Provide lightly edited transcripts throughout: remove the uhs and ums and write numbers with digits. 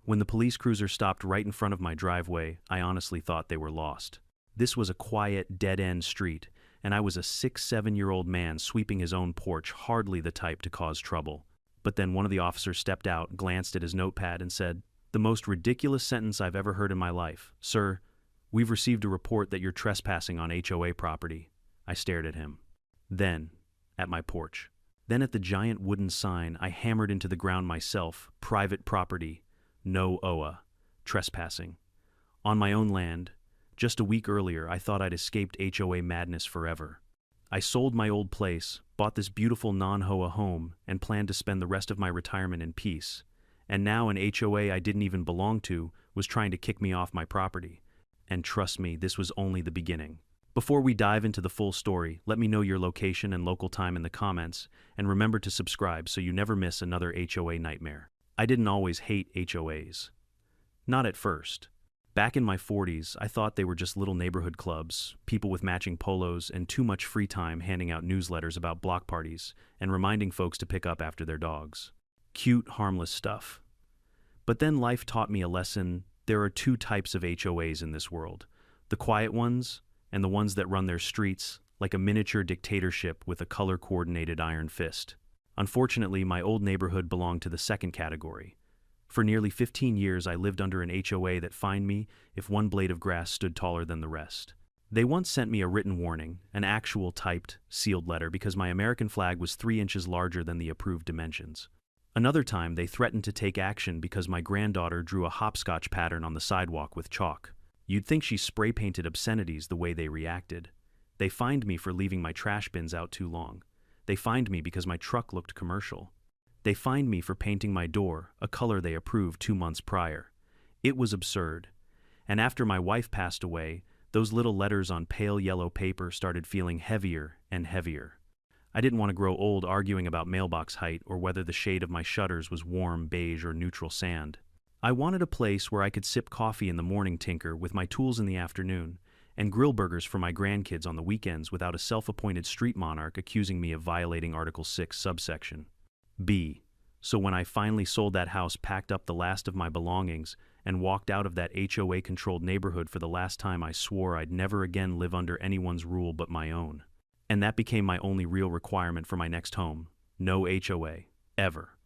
When the police cruiser stopped right in front of my driveway, I honestly thought they were lost. This was a quiet, dead-end street, and I was a 6-7-year-old man sweeping his own porch, hardly the type to cause trouble. But then one of the officers stepped out, glanced at his notepad, and said, "The most ridiculous sentence I've ever heard in my life. Sir, we've received a report that you're trespassing on HOA property." I stared at him. Then, at my porch. Then at the giant wooden sign I hammered into the ground myself: private property, no HOA, trespassing. On my own land. Just a week earlier, I thought I'd escaped HOA madness forever. I sold my old place, bought this beautiful non-HOA home, and planned to spend the rest of my retirement in peace. And now an HOA I didn't even belong to was trying to kick me off my property. And trust me, this was only the beginning. Before we dive into the full story, let me know your location and local time in the comments, and remember to subscribe so you never miss another HOA nightmare. I didn't always hate HOAs. Not at first. Back in my 40s, I thought they were just little neighborhood clubs, people with matching polos, and too much free time handing out newsletters about block parties and reminding folks to pick up after their dogs. Cute, harmless stuff. But then life taught me a lesson. There are two types of HOAs in this world: the quiet ones and the ones that run their streets like a miniature dictatorship with a color-coordinated iron fist. Unfortunately, my old neighborhood belonged to the second category. For nearly 15 years, I lived under an HOA that fined me if one blade of grass stood taller than the rest. They once sent me a written warning, an actual typed, sealed letter, because my American flag was 3 inches larger than the approved dimensions. Another time, they threatened to take action because my granddaughter drew a hopscotch pattern on the sidewalk with chalk. You'd think she spray-painted obscenities the way they reacted. They fined me for leaving my trash bins out too long. They fined me because my truck looked commercial. They fined me for painting my door, a color they approved 2 months prior. It was absurd. And after my wife passed away, those little letters on pale yellow paper started feeling heavier and heavier. I didn't want to grow old arguing about mailbox height or whether the shade of my shutters was warm, beige, or neutral sand. I wanted a place where I could sip coffee in the morning, tinker with my tools in the afternoon, and grill burgers for my grandkids on the weekends without a self-appointed street monarch accusing me of violating Article 6, subsection B. So when I finally sold that house, packed up the last of my belongings, and walked out of that HOA-controlled neighborhood for the last time, I swore I'd never again live under anyone's rule but my own. And that became my only real requirement for my next home: no HOA, ever.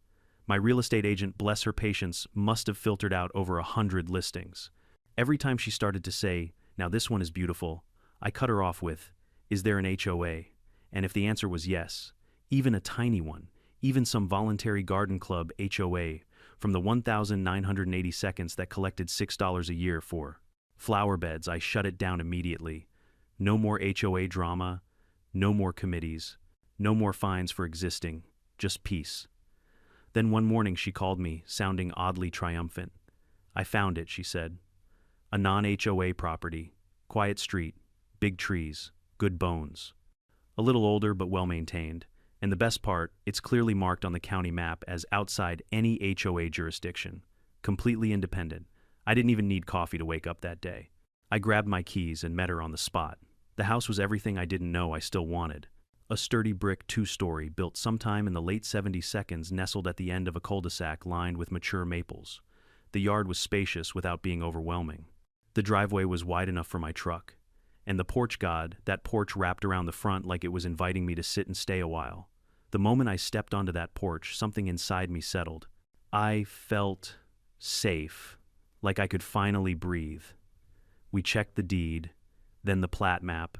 My real estate agent, bless her patience, must have filtered out over 100 listings. Every time she started to say, "Now this one is beautiful," I cut her off with, "Is there an HOA?" And if the answer was yes, even a tiny one, even some voluntary garden club HOA from the 1,980 seconds that collected $6 a year for flower beds, I shut it down immediately. No more HOA drama, no more committees, no more fines for existing, just peace. Then one morning she called me, sounding oddly triumphant. "I found it," she said. "A non-HOA property, quiet street, big trees, good bones. A little older but well-maintained. And the best part, it's clearly marked on the county map as outside any HOA jurisdiction. Completely independent. I didn't even need coffee to wake up that day. I grabbed my keys and met her on the spot. The house was everything I didn't know I still wanted. A sturdy brick 2-story built sometime in the late 70s, nestled at the end of a cul-de-sac lined with mature maples. The yard was spacious without being overwhelming. The driveway was wide enough for my truck. And the porch, God, that porch wrapped around the front like it was inviting me to sit and stay a while. The moment I stepped onto that porch, something inside me settled. I felt safe, like I could finally breathe. We checked the deed, then the plat map,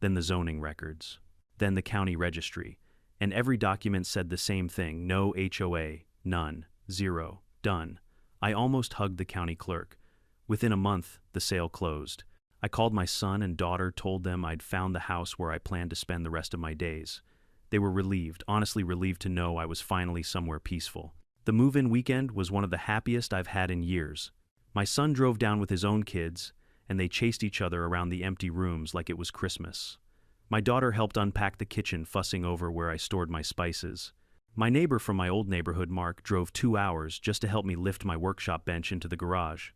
then the zoning records, then the county registry, and every document said the same thing: no HOA, none, 0, done. I almost hugged the county clerk. Within a month, the sale closed. I called my son and daughter, told them I'd found the house where I planned to spend the rest of my days. They were relieved, honestly relieved to know I was finally somewhere peaceful. The move-in weekend was one of the happiest I've had in years. My son drove down with his own kids, and they chased each other around the empty rooms like it was Christmas. My daughter helped unpack the kitchen, fussing over where I stored my spices. My neighbor from my old neighborhood, Mark, drove 2 hours just to help me lift my workshop bench into the garage.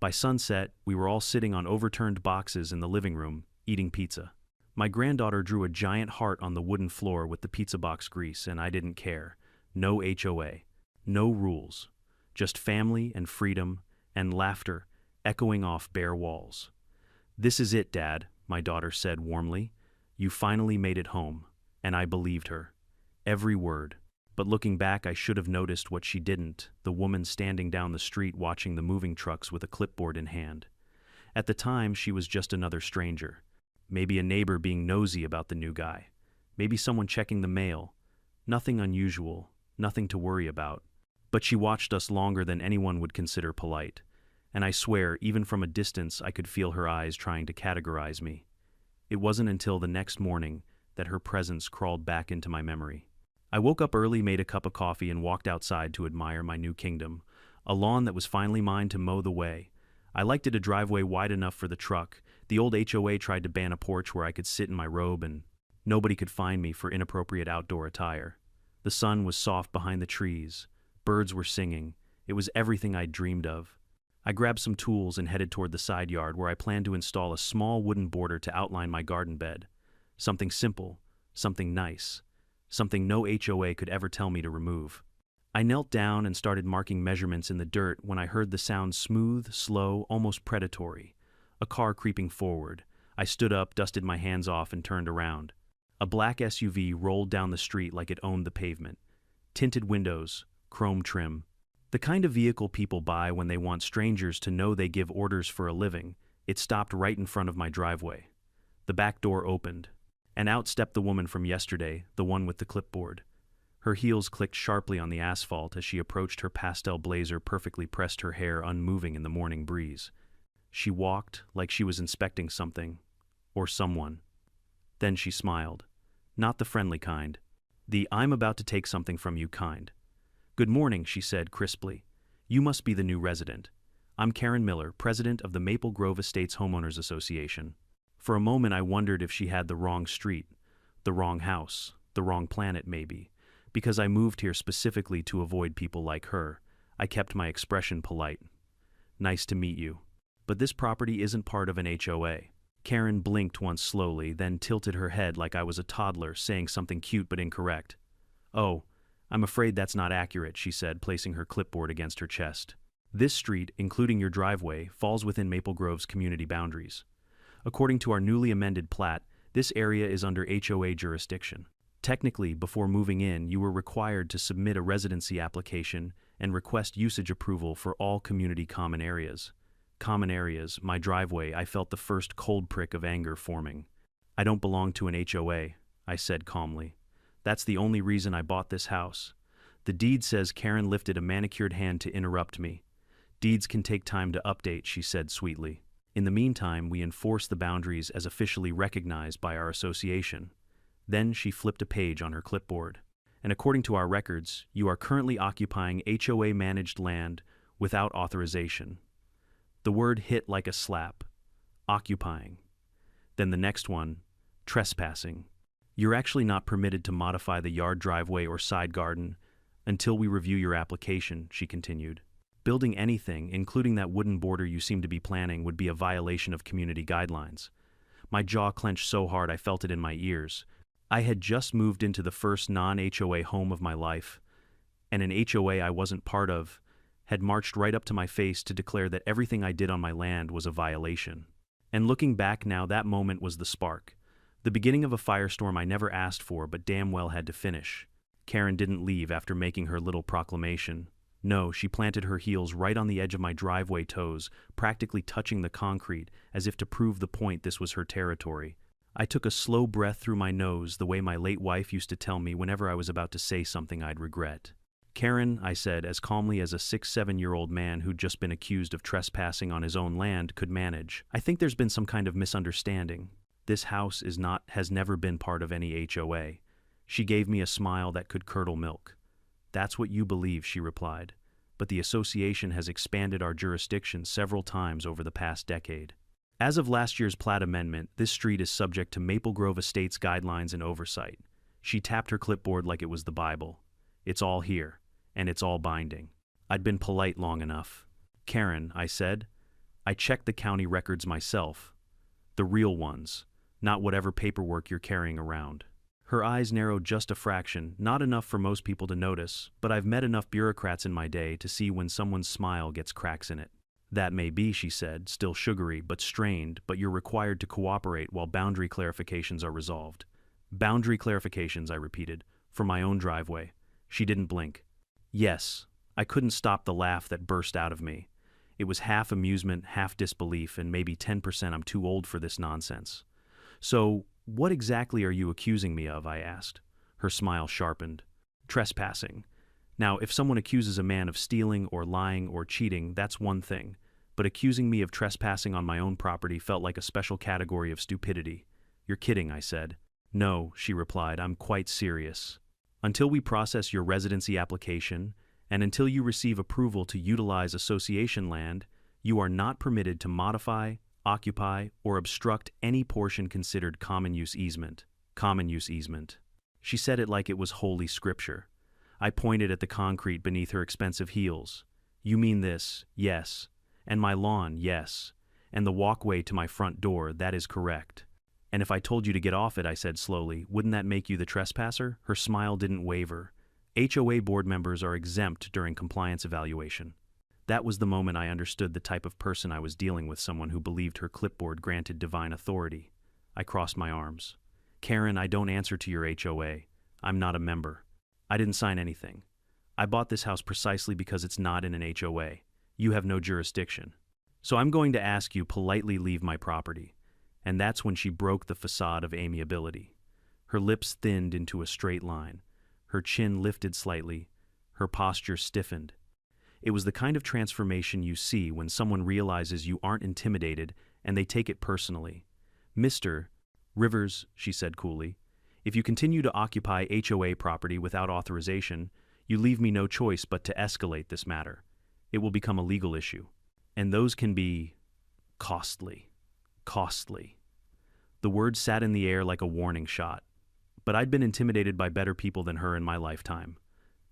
By sunset, we were all sitting on overturned boxes in the living room, eating pizza. My granddaughter drew a giant heart on the wooden floor with the pizza box grease, and I didn't care. No HOA. No rules. Just family and freedom and laughter echoing off bare walls. "This is it, Dad," my daughter said warmly. "You finally made it home." And I believed her. Every word. But looking back, I should have noticed what she didn't, the woman standing down the street watching the moving trucks with a clipboard in hand. At the time, she was just another stranger. Maybe a neighbor being nosy about the new guy. Maybe someone checking the mail. Nothing unusual, nothing to worry about. But she watched us longer than anyone would consider polite. And I swear, even from a distance, I could feel her eyes trying to categorize me. It wasn't until the next morning that her presence crawled back into my memory. I woke up early, made a cup of coffee, and walked outside to admire my new kingdom, a lawn that was finally mine to mow the way. I liked it, a driveway wide enough for the truck. The old HOA tried to ban a porch where I could sit in my robe, and nobody could find me for inappropriate outdoor attire. The sun was soft behind the trees. Birds were singing. It was everything I'd dreamed of. I grabbed some tools and headed toward the side yard where I planned to install a small wooden border to outline my garden bed. Something simple, something nice, something no HOA could ever tell me to remove. I knelt down and started marking measurements in the dirt when I heard the sound, smooth, slow, almost predatory. A car creeping forward. I stood up, dusted my hands off, and turned around. A black SUV rolled down the street like it owned the pavement. Tinted windows, chrome trim. The kind of vehicle people buy when they want strangers to know they give orders for a living. It stopped right in front of my driveway. The back door opened, and out stepped the woman from yesterday, the one with the clipboard. Her heels clicked sharply on the asphalt as she approached. Her pastel blazer perfectly pressed, her hair unmoving in the morning breeze. She walked like she was inspecting something, or someone. Then she smiled. Not the friendly kind. The "I'm about to take something from you" kind. "Good morning," she said crisply. "You must be the new resident. I'm Karen Miller, president of the Maple Grove Estates Homeowners Association." For a moment I wondered if she had the wrong street, the wrong house, the wrong planet maybe. Because I moved here specifically to avoid people like her, I kept my expression polite. "Nice to meet you. But this property isn't part of an HOA." Karen blinked once slowly, then tilted her head like I was a toddler saying something cute but incorrect. "Oh, I'm afraid that's not accurate," she said, placing her clipboard against her chest. "This street, including your driveway, falls within Maple Grove's community boundaries. According to our newly amended plat, this area is under HOA jurisdiction. Technically, before moving in, you were required to submit a residency application and request usage approval for all community common areas. Common areas, my driveway. I felt the first cold prick of anger forming. "I don't belong to an HOA," I said calmly. "That's the only reason I bought this house." "The deed says—" Karen lifted a manicured hand to interrupt me. "Deeds can take time to update," she said sweetly. "In the meantime, we enforce the boundaries as officially recognized by our association." Then she flipped a page on her clipboard. "And according to our records, you are currently occupying HOA-managed land without authorization." The word hit like a slap. Occupying. Then the next one, trespassing. "You're actually not permitted to modify the yard, driveway, or side garden until we review your application," she continued. "Building anything, including that wooden border you seem to be planning, would be a violation of community guidelines." My jaw clenched so hard I felt it in my ears. I had just moved into the first non-HOA home of my life, and an HOA I wasn't part of had marched right up to my face to declare that everything I did on my land was a violation. And looking back now, that moment was the spark. The beginning of a firestorm I never asked for but damn well had to finish. Karen didn't leave after making her little proclamation. No, she planted her heels right on the edge of my driveway, toes practically touching the concrete, as if to prove the point this was her territory. I took a slow breath through my nose, the way my late wife used to tell me whenever I was about to say something I'd regret. "Karen," I said, as calmly as a 6-7-year-old man who'd just been accused of trespassing on his own land could manage, "I think there's been some kind of misunderstanding. This house has never been part of any HOA." She gave me a smile that could curdle milk. "That's what you believe," she replied, "but the association has expanded our jurisdiction several times over the past decade. As of last year's plat amendment, this street is subject to Maple Grove Estates guidelines and oversight." She tapped her clipboard like it was the Bible. "It's all here, and it's all binding." I'd been polite long enough. "Karen," I said, "I checked the county records myself. The real ones, not whatever paperwork you're carrying around." Her eyes narrowed just a fraction, not enough for most people to notice, but I've met enough bureaucrats in my day to see when someone's smile gets cracks in it. That may be, she said, still sugary but strained, but you're required to cooperate while boundary clarifications are resolved. Boundary clarifications, I repeated, for my own driveway. She didn't blink. Yes, I couldn't stop the laugh that burst out of me. It was half amusement, half disbelief, and maybe 10% I'm too old for this nonsense. So, what exactly are you accusing me of? I asked. Her smile sharpened. Trespassing. Now, if someone accuses a man of stealing or lying or cheating, that's one thing. But accusing me of trespassing on my own property felt like a special category of stupidity. You're kidding, I said. No, she replied, I'm quite serious. Until we process your residency application, and until you receive approval to utilize association land, you are not permitted to modify, occupy, or obstruct any portion considered common use easement. Common use easement. She said it like it was holy scripture. I pointed at the concrete beneath her expensive heels. You mean this, yes. And my lawn, yes. And the walkway to my front door, that is correct. And if I told you to get off it, I said slowly, wouldn't that make you the trespasser? Her smile didn't waver. HOA board members are exempt during compliance evaluation. That was the moment I understood the type of person I was dealing with, someone who believed her clipboard granted divine authority. I crossed my arms. Karen, I don't answer to your HOA. I'm not a member. I didn't sign anything. I bought this house precisely because it's not in an HOA. You have no jurisdiction. So I'm going to ask you politely leave my property. And that's when she broke the facade of amiability. Her lips thinned into a straight line. Her chin lifted slightly. Her posture stiffened. It was the kind of transformation you see when someone realizes you aren't intimidated and they take it personally. Mr. Rivers, she said coolly, if you continue to occupy HOA property without authorization, you leave me no choice but to escalate this matter. It will become a legal issue. And those can be costly. Costly. The words sat in the air like a warning shot. But I'd been intimidated by better people than her in my lifetime.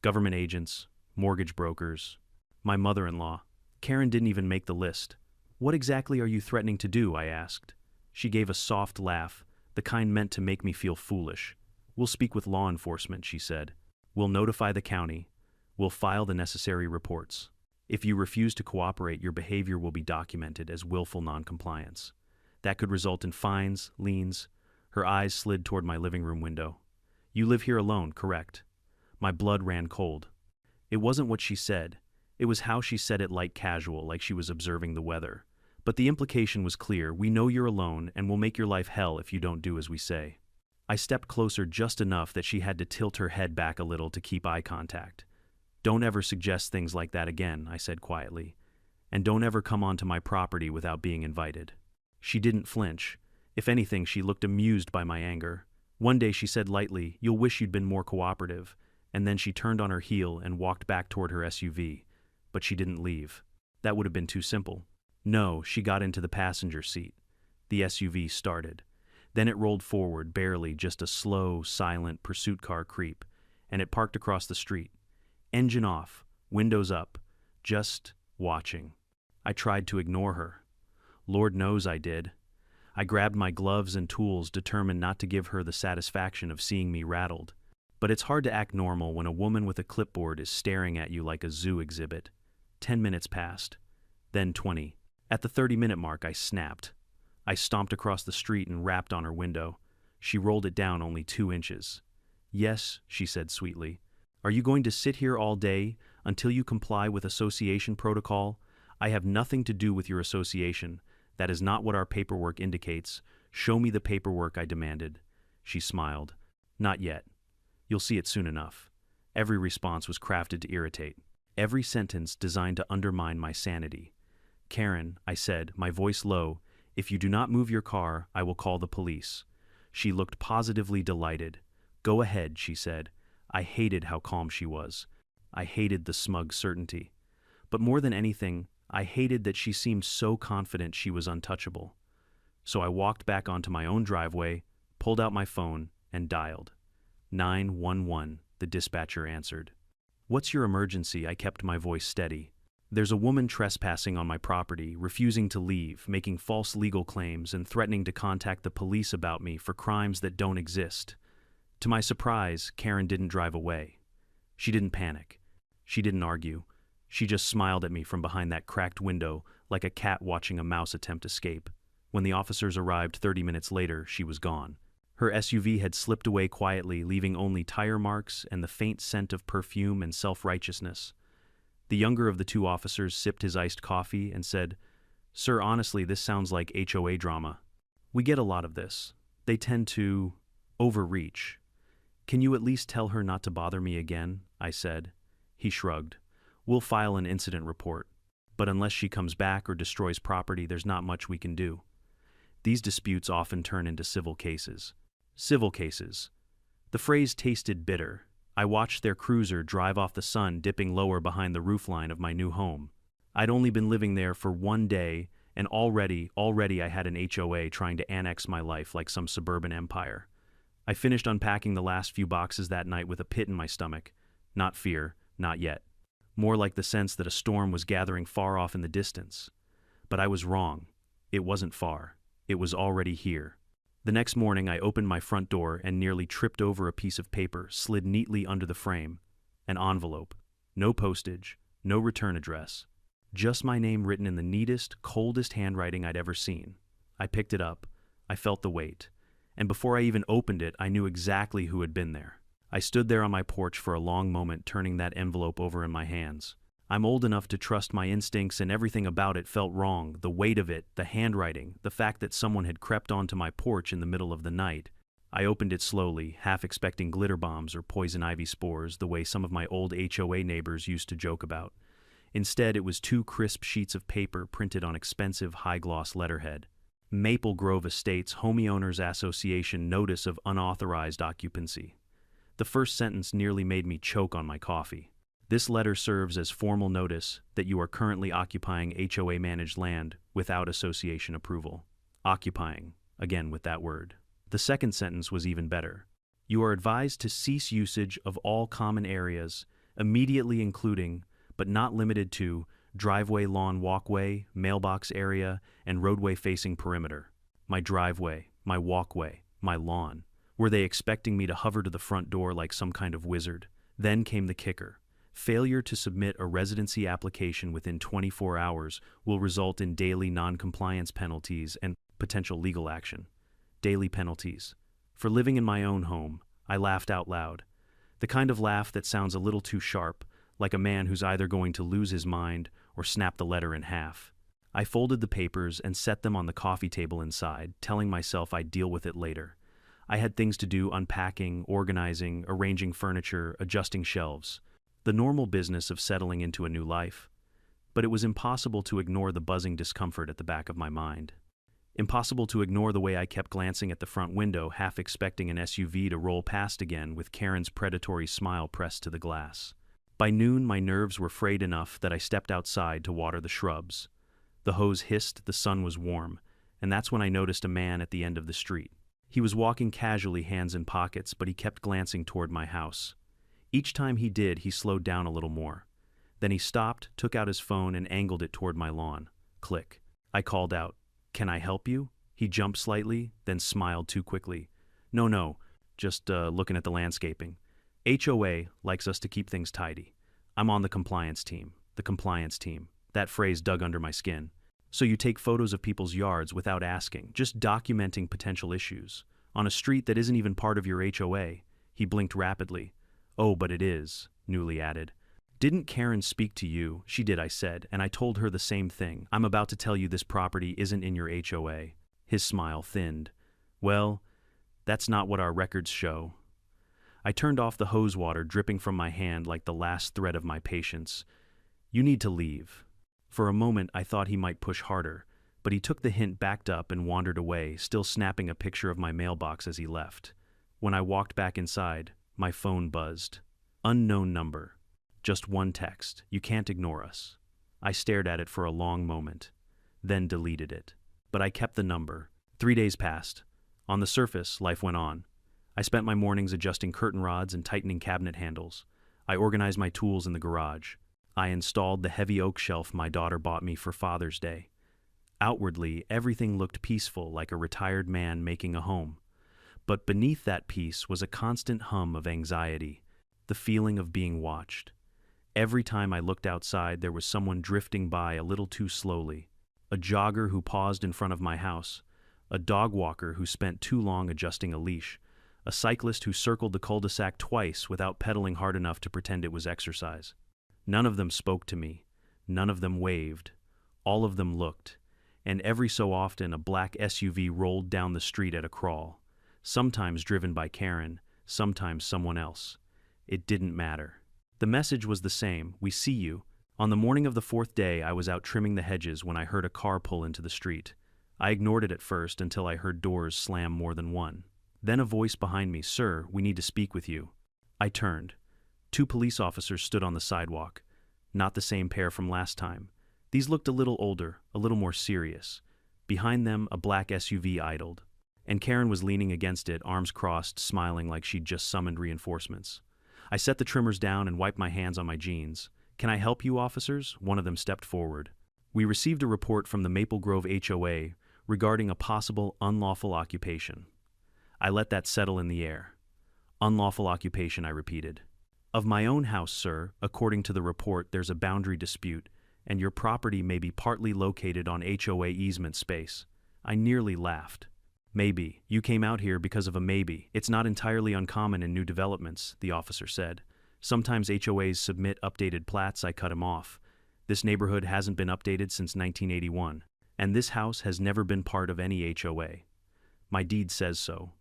Government agents, mortgage brokers, my mother-in-law. Karen didn't even make the list. What exactly are you threatening to do? I asked. She gave a soft laugh, the kind meant to make me feel foolish. We'll speak with law enforcement, she said. We'll notify the county. We'll file the necessary reports. If you refuse to cooperate, your behavior will be documented as willful noncompliance. That could result in fines, liens. Her eyes slid toward my living room window. You live here alone, correct? My blood ran cold. It wasn't what she said. It was how she said it, light casual, like she was observing the weather. But the implication was clear. We know you're alone, and we'll make your life hell if you don't do as we say. I stepped closer just enough that she had to tilt her head back a little to keep eye contact. Don't ever suggest things like that again, I said quietly. And don't ever come onto my property without being invited. She didn't flinch. If anything, she looked amused by my anger. One day she said lightly, you'll wish you'd been more cooperative. And then she turned on her heel and walked back toward her SUV. But she didn't leave. That would have been too simple. No, she got into the passenger seat. The SUV started. Then it rolled forward, barely, just a slow, silent pursuit car creep, and it parked across the street. Engine off, windows up, just watching. I tried to ignore her. Lord knows I did. I grabbed my gloves and tools, determined not to give her the satisfaction of seeing me rattled. But it's hard to act normal when a woman with a clipboard is staring at you like a zoo exhibit. 10 minutes passed, then 20. At the 30-minute mark, I snapped. I stomped across the street and rapped on her window. She rolled it down only 2 inches. Yes, she said sweetly. Are you going to sit here all day until you comply with association protocol? I have nothing to do with your association. That is not what our paperwork indicates. Show me the paperwork, I demanded. She smiled. Not yet. You'll see it soon enough. Every response was crafted to irritate. Every sentence designed to undermine my sanity. Karen, I said, my voice low, if you do not move your car, I will call the police. She looked positively delighted. Go ahead, she said. I hated how calm she was. I hated the smug certainty. But more than anything, I hated that she seemed so confident she was untouchable. So I walked back onto my own driveway, pulled out my phone, and dialed. 911, the dispatcher answered. What's your emergency? I kept my voice steady. There's a woman trespassing on my property, refusing to leave, making false legal claims, and threatening to contact the police about me for crimes that don't exist. To my surprise, Karen didn't drive away. She didn't panic. She didn't argue. She just smiled at me from behind that cracked window like a cat watching a mouse attempt escape. When the officers arrived 30 minutes later, she was gone. Her SUV had slipped away quietly, leaving only tire marks and the faint scent of perfume and self-righteousness. The younger of the two officers sipped his iced coffee and said, "Sir, honestly, this sounds like HOA drama. We get a lot of this. They tend to overreach. Can you at least tell her not to bother me again?" I said. He shrugged. "We'll file an incident report. But unless she comes back or destroys property, there's not much we can do." These disputes often turn into civil cases. Civil cases. The phrase tasted bitter. I watched their cruiser drive off the sun, dipping lower behind the roofline of my new home. I'd only been living there for one day, and already I had an HOA trying to annex my life like some suburban empire. I finished unpacking the last few boxes that night with a pit in my stomach. Not fear, not yet. More like the sense that a storm was gathering far off in the distance. But I was wrong. It wasn't far. It was already here. The next morning, I opened my front door and nearly tripped over a piece of paper slid neatly under the frame. An envelope. No postage, no return address. Just my name written in the neatest, coldest handwriting I'd ever seen. I picked it up. I felt the weight. And before I even opened it, I knew exactly who had been there. I stood there on my porch for a long moment, turning that envelope over in my hands. I'm old enough to trust my instincts, and everything about it felt wrong. The weight of it, the handwriting, the fact that someone had crept onto my porch in the middle of the night. I opened it slowly, half expecting glitter bombs or poison ivy spores, the way some of my old HOA neighbors used to joke about. Instead, it was 2 crisp sheets of paper printed on expensive high-gloss letterhead. Maple Grove Estates Homeowners Association Notice of Unauthorized Occupancy. The first sentence nearly made me choke on my coffee. This letter serves as formal notice that you are currently occupying HOA-managed land without association approval. Occupying, again with that word. The second sentence was even better. You are advised to cease usage of all common areas, immediately including, but not limited to, driveway, lawn, walkway, mailbox area, and roadway-facing perimeter. My driveway, my walkway, my lawn. Were they expecting me to hover to the front door like some kind of wizard? Then came the kicker. Failure to submit a residency application within 24 hours will result in daily non-compliance penalties and potential legal action. Daily penalties. For living in my own home, I laughed out loud. The kind of laugh that sounds a little too sharp, like a man who's either going to lose his mind or snap the letter in half. I folded the papers and set them on the coffee table inside, telling myself I'd deal with it later. I had things to do: unpacking, organizing, arranging furniture, adjusting shelves. The normal business of settling into a new life. But it was impossible to ignore the buzzing discomfort at the back of my mind. Impossible to ignore the way I kept glancing at the front window, half expecting an SUV to roll past again with Karen's predatory smile pressed to the glass. By noon, my nerves were frayed enough that I stepped outside to water the shrubs. The hose hissed, the sun was warm, and that's when I noticed a man at the end of the street. He was walking casually, hands in pockets, but he kept glancing toward my house. Each time he did, he slowed down a little more. Then he stopped, took out his phone, and angled it toward my lawn. Click. I called out, "Can I help you?" He jumped slightly, then smiled too quickly. No, just looking at the landscaping. HOA likes us to keep things tidy. I'm on the compliance team. The compliance team. That phrase dug under my skin. So you take photos of people's yards without asking, just documenting potential issues. On a street that isn't even part of your HOA. He blinked rapidly. "Oh, but it is," Newly added. "Didn't Karen speak to you?" "She did," I said, and I told her the same thing. "I'm about to tell you this property isn't in your HOA. His smile thinned. "Well, that's not what our records show." I turned off the hose water dripping from my hand like the last thread of my patience. "You need to leave." For a moment, I thought he might push harder, but he took the hint, backed up, and wandered away, still snapping a picture of my mailbox as he left. When I walked back inside, my phone buzzed. Unknown number. Just one text. "You can't ignore us." I stared at it for a long moment, then deleted it. But I kept the number. 3 days passed. On the surface, life went on. I spent my mornings adjusting curtain rods and tightening cabinet handles. I organized my tools in the garage. I installed the heavy oak shelf my daughter bought me for Father's Day. Outwardly, everything looked peaceful, like a retired man making a home. But beneath that peace was a constant hum of anxiety, the feeling of being watched. Every time I looked outside, there was someone drifting by a little too slowly. A jogger who paused in front of my house, a dog walker who spent too long adjusting a leash, a cyclist who circled the cul-de-sac twice without pedaling hard enough to pretend it was exercise. None of them spoke to me. None of them waved. All of them looked. And every so often a black SUV rolled down the street at a crawl, sometimes driven by Karen, sometimes someone else. It didn't matter. The message was the same: we see you. On the morning of the fourth day, I was out trimming the hedges when I heard a car pull into the street. I ignored it at first until I heard doors slam more than one. Then a voice behind me: "Sir, we need to speak with you." I turned. 2 police officers stood on the sidewalk. Not the same pair from last time. These looked a little older, a little more serious. Behind them, a black SUV idled, and Karen was leaning against it, arms crossed, smiling like she'd just summoned reinforcements. I set the trimmers down and wiped my hands on my jeans. "Can I help you, officers?" One of them stepped forward. "We received a report from the Maple Grove HOA regarding a possible unlawful occupation." I let that settle in the air. "Unlawful occupation," I repeated. "Of my own house, sir. According to the report, there's a boundary dispute, and your property may be partly located on HOA easement space." I nearly laughed. "Maybe. You came out here because of a maybe. It's not entirely uncommon in new developments," the officer said. "Sometimes HOAs submit updated plats." I cut him off. "This neighborhood hasn't been updated since 1981, and this house has never been part of any HOA. My deed says so.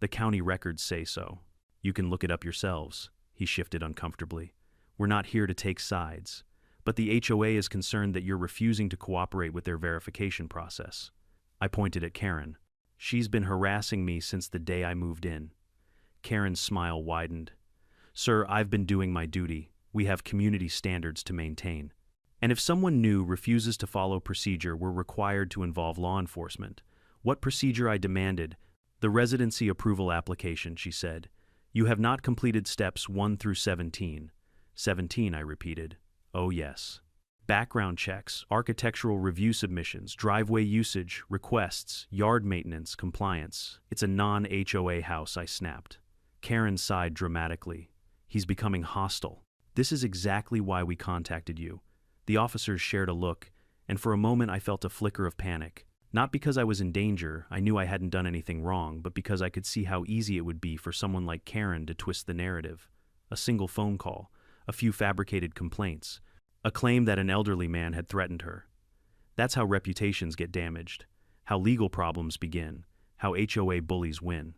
The county records say so. You can look it up yourselves." He shifted uncomfortably. "We're not here to take sides, but the HOA is concerned that you're refusing to cooperate with their verification process." I pointed at Karen. "She's been harassing me since the day I moved in." Karen's smile widened. "Sir, I've been doing my duty. We have community standards to maintain. And if someone new refuses to follow procedure, we're required to involve law enforcement." "What procedure?" I demanded. "The residency approval application," she said. "You have not completed steps 1 through 17. 17, I repeated. "Oh yes. Background checks, architectural review submissions, driveway usage, requests, yard maintenance, compliance. It's a non-HOA house," I snapped. Karen sighed dramatically. "He's becoming hostile. This is exactly why we contacted you." The officers shared a look, and for a moment I felt a flicker of panic. Not because I was in danger, I knew I hadn't done anything wrong, but because I could see how easy it would be for someone like Karen to twist the narrative. A single phone call, a few fabricated complaints, a claim that an elderly man had threatened her. That's how reputations get damaged, how legal problems begin, how HOA bullies win.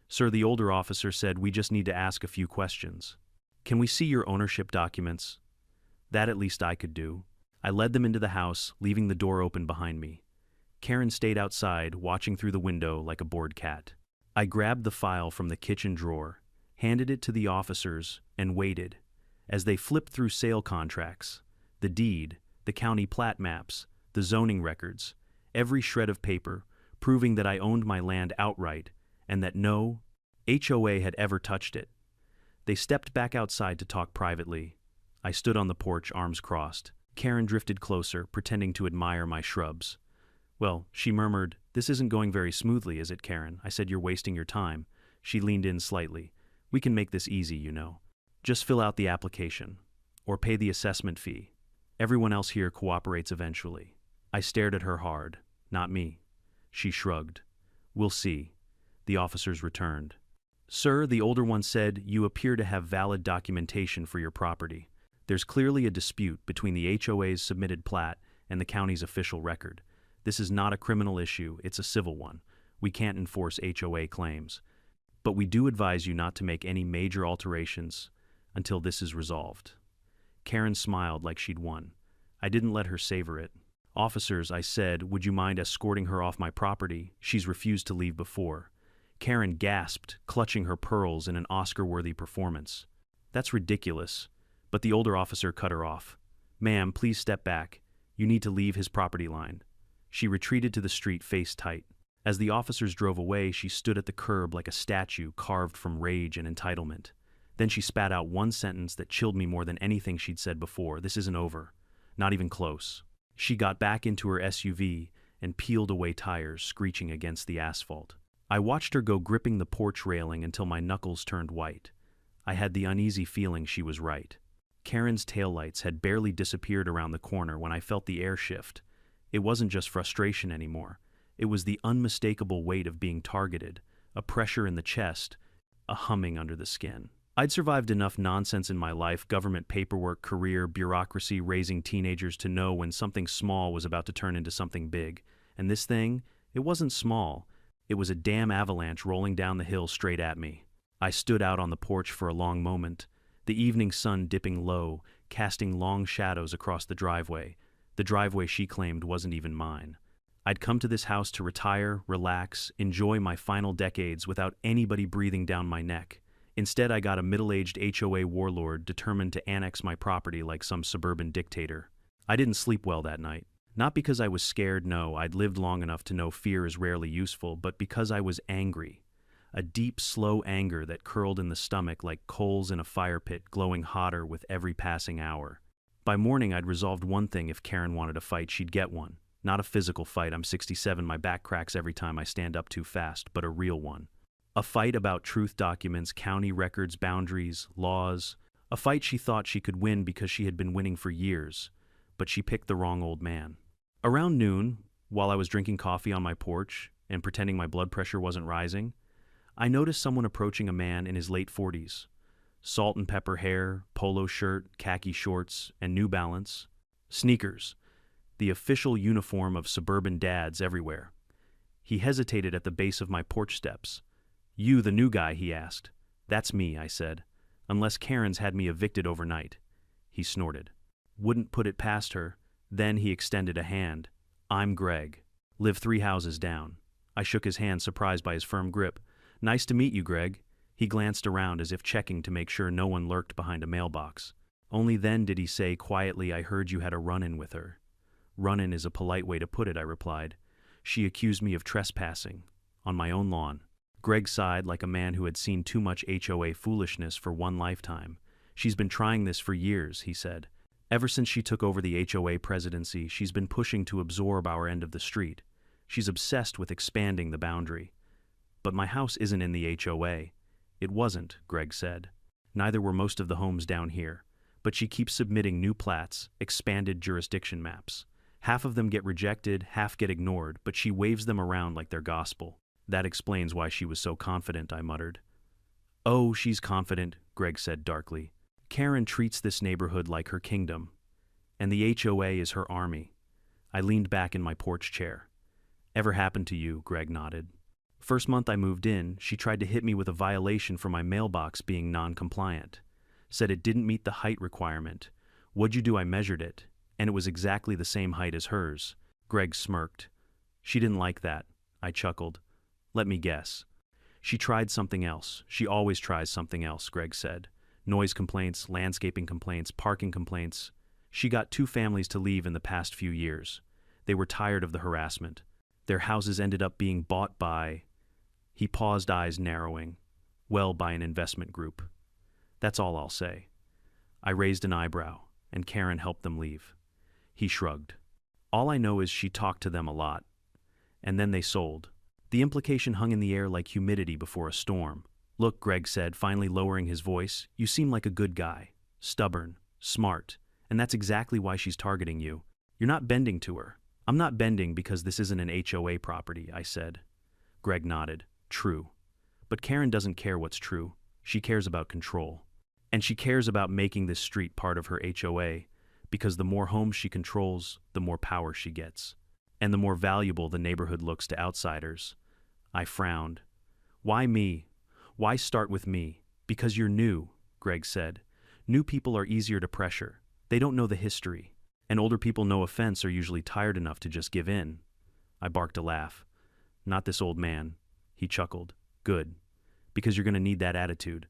"Sir," the older officer said, "we just need to ask a few questions." "Can we see your ownership documents?" That at least I could do. I led them into the house, leaving the door open behind me. Karen stayed outside, watching through the window like a bored cat. I grabbed the file from the kitchen drawer, handed it to the officers, and waited. As they flipped through sale contracts, the deed, the county plat maps, the zoning records, every shred of paper, proving that I owned my land outright and that no HOA had ever touched it. They stepped back outside to talk privately. I stood on the porch, arms crossed. Karen drifted closer, pretending to admire my shrubs. "Well," she murmured, "this isn't going very smoothly, is it, Karen?" I said, "You're wasting your time." She leaned in slightly. "We can make this easy, you know. Just fill out the application, or pay the assessment fee. Everyone else here cooperates eventually." I stared at her hard. "Not me." She shrugged. "We'll see." The officers returned. "Sir," the older one said, "you appear to have valid documentation for your property. There's clearly a dispute between the HOA's submitted plat and the county's official record. This is not a criminal issue, it's a civil one. We can't enforce HOA claims. But we do advise you not to make any major alterations until this is resolved." Karen smiled like she'd won. I didn't let her savor it. "Officers," I said, "would you mind escorting her off my property? She's refused to leave before." Karen gasped, clutching her pearls in an Oscar-worthy performance. "That's ridiculous." But the older officer cut her off. "Ma'am, please step back. You need to leave his property line." She retreated to the street, face tight. As the officers drove away, she stood at the curb like a statue carved from rage and entitlement. Then she spat out one sentence that chilled me more than anything she'd said before. "This isn't over. Not even close." She got back into her SUV and peeled away tires, screeching against the asphalt. I watched her go gripping the porch railing until my knuckles turned white. I had the uneasy feeling she was right. Karen's taillights had barely disappeared around the corner when I felt the air shift. It wasn't just frustration anymore. It was the unmistakable weight of being targeted, a pressure in the chest, a humming under the skin. I'd survived enough nonsense in my life, government paperwork, career, bureaucracy, raising teenagers, to know when something small was about to turn into something big. And this thing, it wasn't small. It was a damn avalanche rolling down the hill straight at me. I stood out on the porch for a long moment, the evening sun dipping low, casting long shadows across the driveway she claimed wasn't even mine. I'd come to this house to retire, relax, enjoy my final decades without anybody breathing down my neck. Instead, I got a middle-aged HOA warlord determined to annex my property like some suburban dictator. I didn't sleep well that night. Not because I was scared, no, I'd lived long enough to know fear is rarely useful, but because I was angry. A deep, slow anger that curled in the stomach like coals in a fire pit, glowing hotter with every passing hour. By morning, I'd resolved one thing: if Karen wanted a fight, she'd get one. Not a physical fight, I'm 67, my back cracks every time I stand up too fast, but a real one. A fight about truth documents, county records, boundaries, laws. A fight she thought she could win because she had been winning for years, but she picked the wrong old man. Around noon, while I was drinking coffee on my porch and pretending my blood pressure wasn't rising, I noticed someone approaching a man in his late 40s. Salt and pepper hair, polo shirt, khaki shorts, and New Balance. Sneakers, the official uniform of suburban dads everywhere. He hesitated at the base of my porch steps. "You the new guy?" he asked. "That's me," I said. "Unless Karen's had me evicted overnight." He snorted. "Wouldn't put it past her." Then he extended a hand. "I'm Greg. Live 3 houses down." I shook his hand, surprised by his firm grip. "Nice to meet you, Greg." He glanced around as if checking to make sure no one lurked behind a mailbox. Only then did he say quietly, "I heard you had a run-in with her." "Run-in is a polite way to put it," I replied. "She accused me of trespassing. On my own lawn." Greg sighed like a man who had seen too much HOA foolishness for one lifetime. "She's been trying this for years," he said. "Ever since she took over the HOA presidency, she's been pushing to absorb our end of the street. She's obsessed with expanding the boundary." "But my house isn't in the HOA." "It wasn't," Greg said. "Neither were most of the homes down here. But she keeps submitting new plats, expanded jurisdiction maps. Half of them get rejected, half get ignored, but she waves them around like they're gospel." "That explains why she was so confident," I muttered. "Oh, she's confident," Greg said darkly. "Karen treats this neighborhood like her kingdom, and the HOA is her army." I leaned back in my porch chair. "Ever happened to you?" Greg nodded. "First month I moved in, she tried to hit me with a violation for my mailbox being non-compliant. Said it didn't meet the height requirement. What'd you do? I measured it, and it was exactly the same height as hers." Greg smirked. "She didn't like that." I chuckled. "Let me guess. She tried something else. She always tries something else," Greg said. "Noise complaints, landscaping complaints, parking complaints. She got 2 families to leave in the past few years. They were tired of the harassment. Their houses ended up being bought by..." He paused, eyes narrowing. "Well, by an investment group. That's all I'll say." I raised an eyebrow, and Karen helped them leave. He shrugged. "All I know is she talked to them a lot. And then they sold." The implication hung in the air like humidity before a storm. "Look," Greg said, finally lowering his voice, "you seem like a good guy. Stubborn, smart, and that's exactly why she's targeting you. You're not bending to her." "I'm not bending because this isn't an HOA property," I said. Greg nodded. "True. But Karen doesn't care what's true. She cares about control. And she cares about making this street part of her HOA, because the more homes she controls, the more power she gets. And the more valuable the neighborhood looks to outsiders." I frowned. "Why me? Why start with me?" "Because you're new," Greg said. "New people are easier to pressure. They don't know the history. And older people, no offense, are usually tired enough to just give in." I barked a laugh. "Not this old man." He chuckled. "Good. Because you're going to need that attitude."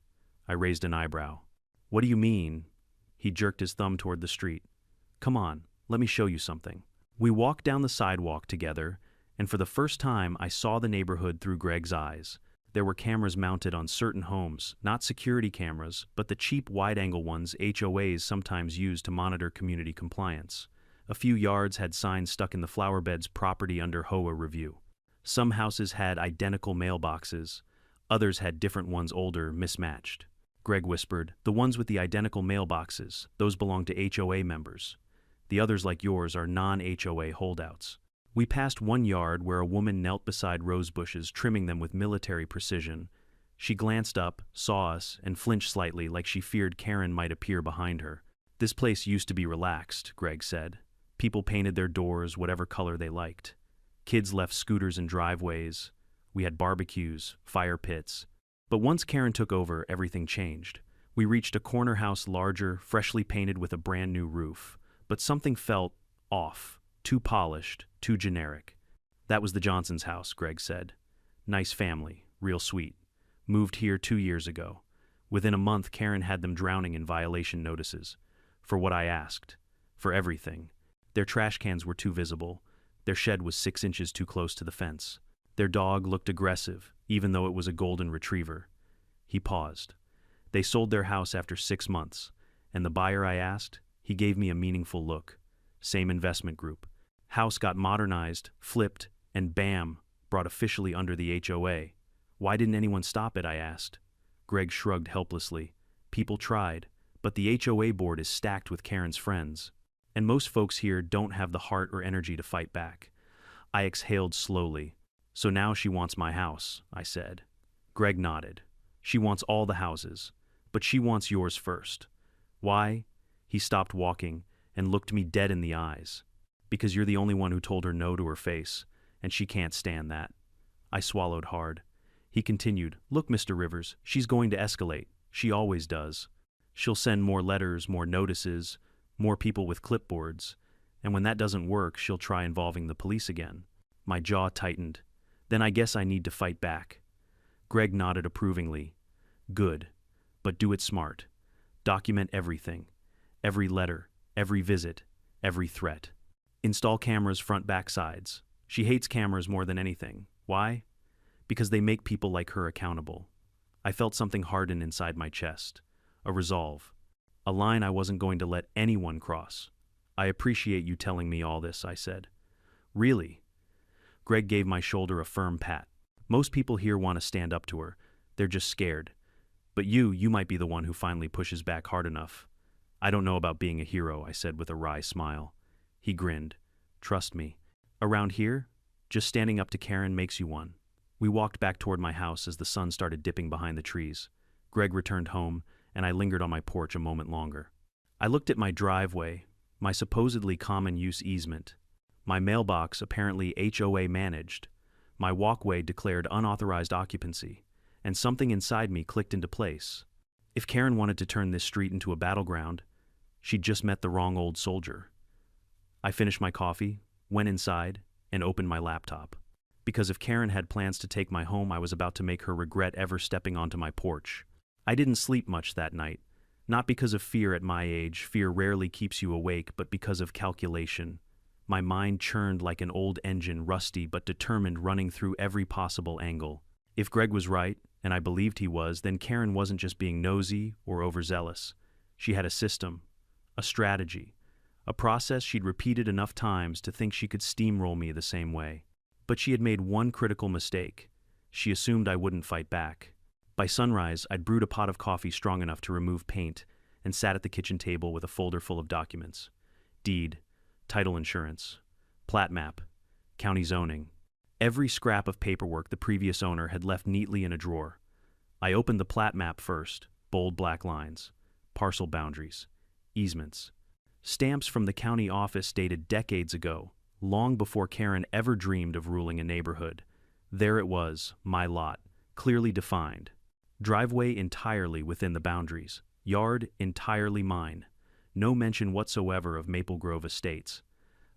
I raised an eyebrow. "What do you mean?" He jerked his thumb toward the street. "Come on, let me show you something." We walked down the sidewalk together, and for the first time I saw the neighborhood through Greg's eyes. There were cameras mounted on certain homes, not security cameras, but the cheap wide-angle ones HOAs sometimes use to monitor community compliance. A few yards had signs stuck in the flower beds, "Property under HOA review." Some houses had identical mailboxes, others had different ones, older, mismatched. Greg whispered, "The ones with the identical mailboxes, those belong to HOA members. The others, like yours, are non-HOA holdouts." We passed one yard where a woman knelt beside rose bushes, trimming them with military precision. She glanced up, saw us, and flinched slightly, like she feared Karen might appear behind her. "This place used to be relaxed," Greg said. "People painted their doors whatever color they liked. Kids left scooters in driveways. We had barbecues, fire pits. But once Karen took over, everything changed. We reached a corner house, larger, freshly painted with a brand new roof. But something felt off, too polished, too generic." "That was the Johnson's house," Greg said. "Nice family, real sweet. Moved here 2 years ago. Within a month, Karen had them drowning in violation notices. For what I asked. For everything. Their trash cans were too visible. Their shed was 6 inches too close to the fence. Their dog looked aggressive, even though it was a golden retriever." He paused. "They sold their house after 6 months, and the buyer I asked, he gave me a meaningful look. Same investment group. House got modernized, flipped, and bam, brought officially under the HOA. Why didn't anyone stop it?" I asked. Greg shrugged helplessly. "People tried, but the HOA board is stacked with Karen's friends. And most folks here don't have the heart or energy to fight back." I exhaled slowly. "So now she wants my house," I said. Greg nodded. "She wants all the houses, but she wants yours first." "Why?" He stopped walking and looked me dead in the eyes. "Because you're the only one who told her no to her face, and she can't stand that." I swallowed hard. He continued, "Look, Mr. Rivers, she's going to escalate. She always does. She'll send more letters, more notices, more people with clipboards, and when that doesn't work, she'll try involving the police again." My jaw tightened. "Then I guess I need to fight back." Greg nodded approvingly. "Good. But do it smart. Document everything. Every letter, every visit, every threat. Install cameras front, back, sides. She hates cameras more than anything. Why? Because they make people like her accountable." I felt something harden inside my chest. A resolve. A line I wasn't going to let anyone cross. "I appreciate you telling me all this," I said. "Really?" Greg gave my shoulder a firm pat. "Most people here want to stand up to her. They're just scared. But you might be the one who finally pushes back hard enough." "I don't know about being a hero," I said with a wry smile. He grinned. "Trust me. Around here, just standing up to Karen makes you one." We walked back toward my house as the sun started dipping behind the trees. Greg returned home, and I lingered on my porch a moment longer. I looked at my driveway, my supposedly common-use easement. My mailbox apparently HOA managed. My walkway declared unauthorized occupancy, and something inside me clicked into place. If Karen wanted to turn this street into a battleground, she'd just met the wrong old soldier. I finished my coffee, went inside, and opened my laptop. Because if Karen had plans to take my home, I was about to make her regret ever stepping onto my porch. I didn't sleep much that night. Not because of fear at my age, fear rarely keeps you awake, but because of calculation. My mind churned like an old engine, rusty but determined, running through every possible angle. If Greg was right, and I believed he was, then Karen wasn't just being nosy or overzealous. She had a system, a strategy, a process she'd repeated enough times to think she could steamroll me the same way. But she had made one critical mistake. She assumed I wouldn't fight back. By sunrise, I'd brewed a pot of coffee strong enough to remove paint and sat at the kitchen table with a folder full of documents. Deed, title insurance, plat map, county zoning. Every scrap of paperwork the previous owner had left neatly in a drawer. I opened the plat map first, bold black lines, parcel boundaries, easements. Stamps from the county office dated decades ago, long before Karen ever dreamed of ruling a neighborhood. There it was, my lot, clearly defined. Driveway entirely within the boundaries. Yard entirely mine. No mention whatsoever of Maple Grove Estates.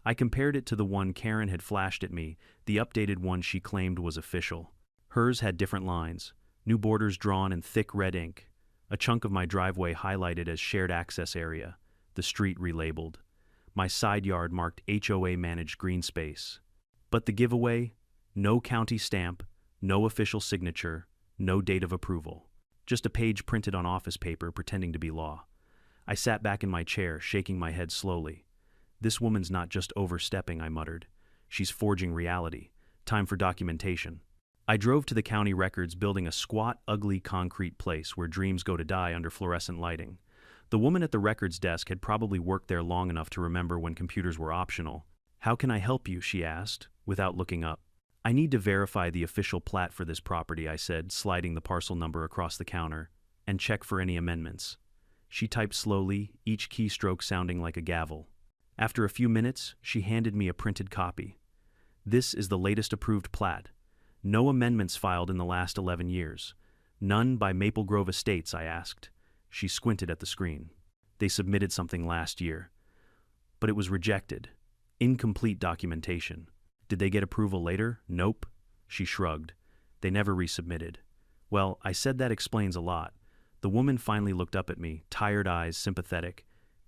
I compared it to the one Karen had flashed at me, the updated one she claimed was official. Hers had different lines, new borders drawn in thick red ink, a chunk of my driveway highlighted as shared access area, the street relabeled. My side yard marked HOA managed green space. But the giveaway? No county stamp, no official signature, no date of approval. Just a page printed on office paper pretending to be law. I sat back in my chair, shaking my head slowly. This woman's not just overstepping, I muttered. She's forging reality. Time for documentation. I drove to the county records building a squat, ugly concrete place where dreams go to die under fluorescent lighting. The woman at the records desk had probably worked there long enough to remember when computers were optional. "How can I help you?" she asked, without looking up. "I need to verify the official plat for this property," I said, sliding the parcel number across the counter, "and check for any amendments." She typed slowly, each keystroke sounding like a gavel. After a few minutes, she handed me a printed copy. "This is the latest approved plat. No amendments filed in the last 11 years. None by Maple Grove Estates," I asked. She squinted at the screen. "They submitted something last year, but it was rejected. Incomplete documentation." "Did they get approval later?" "Nope." She shrugged. "They never resubmitted." "Well, I said that explains a lot." The woman finally looked up at me, tired eyes, sympathetic.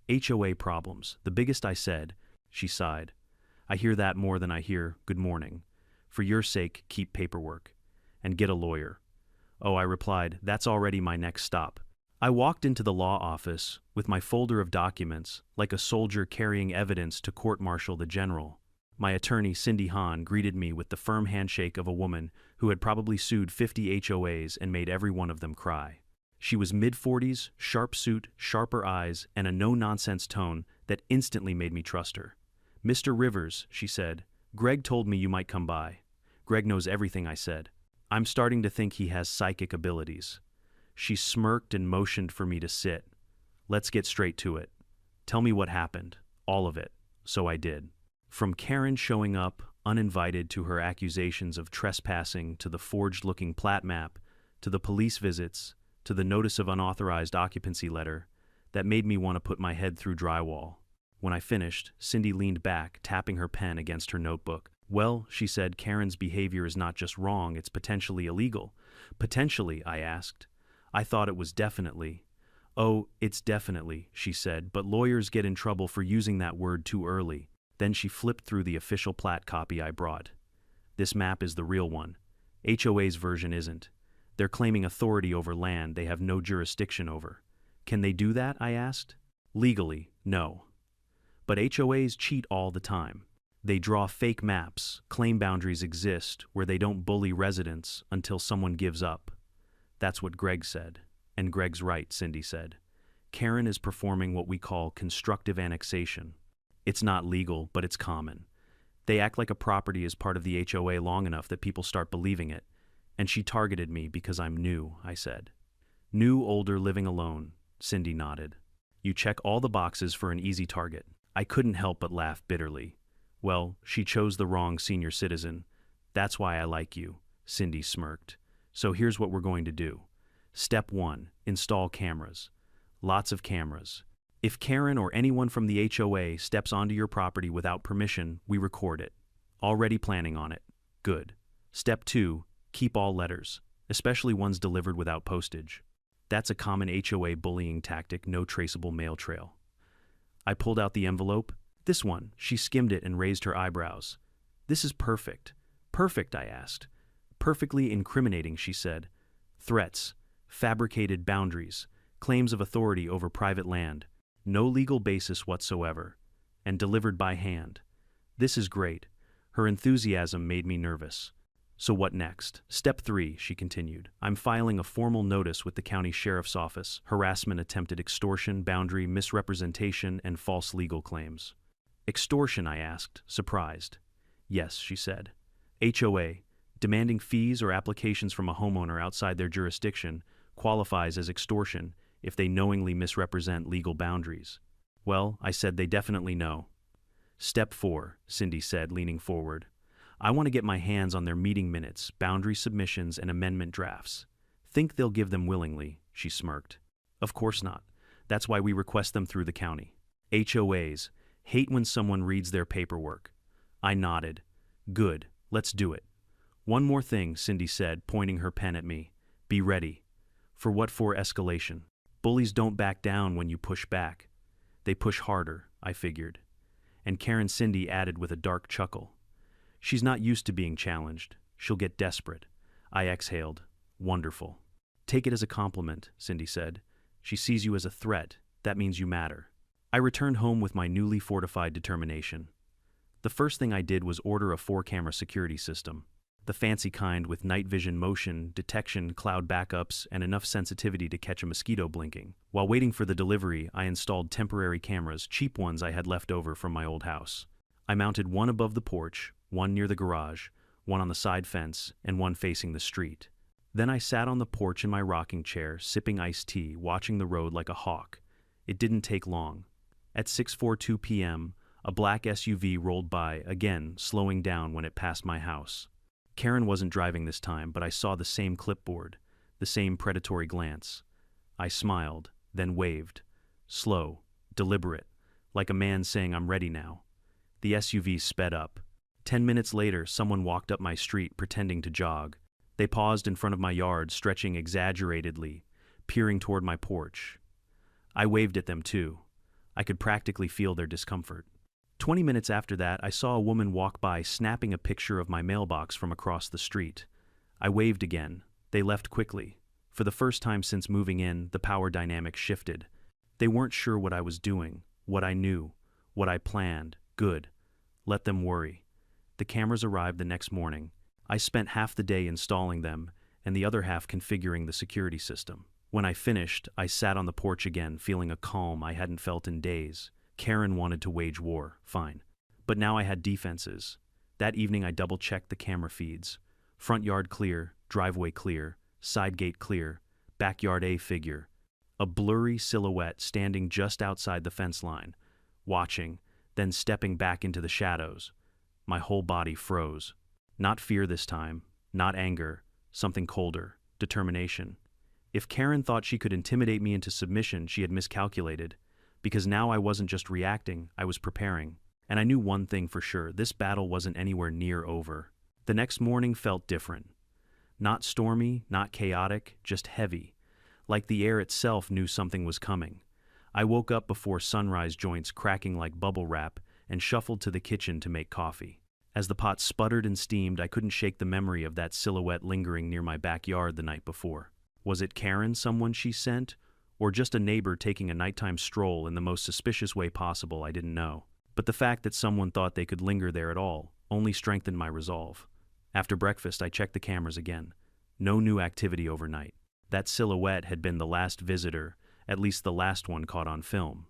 "HOA problems, the biggest," I said. She sighed. "I hear that more than I hear good morning. For your sake, keep paperwork. And get a lawyer." "Oh," I replied, "that's already my next stop." I walked into the law office with my folder of documents, like a soldier carrying evidence to court-martial the general. My attorney, Cindy Hahn, greeted me with the firm handshake of a woman who had probably sued 50 HOAs and made every one of them cry. She was mid-40s, sharp suit, sharper eyes, and a no-nonsense tone that instantly made me trust her. "Mr. Rivers," she said, "Greg told me you might come by." "Greg knows everything," I said. "I'm starting to think he has psychic abilities." She smirked and motioned for me to sit. "Let's get straight to it. Tell me what happened. All of it." So I did. From Karen showing up, uninvited, to her accusations of trespassing, to the forged-looking plat map, to the police visits, to the notice of unauthorized occupancy letter, that made me want to put my head through drywall. When I finished, Cindy leaned back, tapping her pen against her notebook. "Well," she said, "Karen's behavior is not just wrong, it's potentially illegal." "Potentially?" I asked. "I thought it was definitely." "Oh, it's definitely," she said, "but lawyers get in trouble for using that word too early." Then she flipped through the official plat copy I brought. "This map is the real one. HOA's version isn't. They're claiming authority over land they have no jurisdiction over." "Can they do that?" I asked. "Legally, no. But HOAs cheat all the time. They draw fake maps, claim boundaries exist where they don't bully residents until someone gives up." "That's what Greg said." "And Greg's right," Cindy said. "Karen is performing what we call constructive annexation. It's not legal, but it's common. They act like a property is part of the HOA long enough that people start believing it. And she targeted me because I'm new," I said. "New, older, living alone," Cindy nodded. "You check all the boxes for an easy target." I couldn't help but laugh bitterly. "Well, she chose the wrong senior citizen. That's why I like you," Cindy smirked. "So here's what we're going to do. Step 1, install cameras. Lots of cameras. If Karen or anyone from the HOA steps onto your property without permission, we record it. Already planning on it. Good. Step 2, keep all letters, especially ones delivered without postage. That's a common HOA bullying tactic, no traceable mail trail." I pulled out the envelope. "This one." She skimmed it and raised her eyebrows. "This is perfect." "Perfect?" I asked. "Perfectly incriminating," she said. "Threats, fabricated boundaries, claims of authority over private land, no legal basis whatsoever, and delivered by hand. This is great." Her enthusiasm made me nervous. "So what next?" "Step 3, she continued. "I'm filing a formal notice with the county sheriff's office. Harassment, attempted extortion, boundary misrepresentation, and false legal claims." "Extortion?" I asked, surprised. "Yes," she said. "HOA, demanding fees or applications from a homeowner outside their jurisdiction, qualifies as extortion if they knowingly misrepresent legal boundaries." "Well," I said, "they definitely know." "Step 4, Cindy said, leaning forward. "I want to get my hands on their meeting minutes, boundary submissions, and amendment drafts." "Think they'll give them willingly?" she smirked. "Of course not. That's why we request them through the county. HOAs hate when someone reads their paperwork." I nodded. "Good, let's do it." "One more thing," Cindy said, pointing her pen at me. "Be ready." "For what for?" "Escalation. Bullies don't back down when you push back. They push harder," I figured. And Karen Cindy added with a dark chuckle. "She's not used to being challenged. She'll get desperate." I exhaled. "Wonderful." "Take it as a compliment," Cindy said. "She sees you as a threat. That means you matter." I returned home with my newly fortified determination. The first thing I did was order a 4-camera security system. The fancy kind with night vision motion detection, cloud backups, and enough sensitivity to catch a mosquito blinking. While waiting for the delivery, I installed temporary cameras, cheap ones I had left over from my old house. I mounted one above the porch, one near the garage, one on the side fence, and one facing the street. Then I sat on the porch in my rocking chair, sipping iced tea, watching the road like a hawk. It didn't take long. At 6:42 p.m., a black SUV rolled by, again slowing down when it passed my house. Karen wasn't driving this time, but I saw the same clipboard, the same predatory glance. I smiled, then waved. Slow, deliberate, like a man saying I'm ready now. The SUV sped up. 10 minutes later, someone walked up my street pretending to jog. They paused in front of my yard, stretching exaggeratedly, peering toward my porch. I waved at them too. I could practically feel their discomfort. 20 minutes after that, I saw a woman walk by snapping a picture of my mailbox from across the street. I waved again. They left quickly. For the first time since moving in, the power dynamic shifted. They weren't sure what I was doing, what I knew, what I planned. Good. Let them worry. The cameras arrived the next morning. I spent half the day installing them and the other half configuring the security system. When I finished, I sat on the porch again, feeling a calm I hadn't felt in days. Karen wanted to wage war, fine. But now I had defenses. That evening I double-checked the camera feeds. Front yard clear, driveway clear, side gate clear, backyard A figure. A blurry silhouette standing just outside the fence line, watching, then stepping back into the shadows. My whole body froze. Not fear this time, not anger, something colder, determination. If Karen thought she could intimidate me into submission, she had miscalculated. Because now I wasn't just reacting, I was preparing. And I knew one thing for sure, this battle wasn't anywhere near over. The next morning felt different. Not stormy, not chaotic, just heavy. Like the air itself knew something was coming. I woke up before sunrise, joints cracking like bubble wrap, and shuffled to the kitchen to make coffee. As the pot sputtered and steamed, I couldn't shake the memory of that silhouette lingering near my backyard the night before. Was it Karen, someone she sent? Or just a neighbor taking a nighttime stroll in the most suspicious way possible? I didn't know. But the fact that someone thought they could linger there at all only strengthened my resolve. After breakfast, I checked the cameras again. No new activity overnight. That silhouette had been the last visitor, at least the last one caught on film.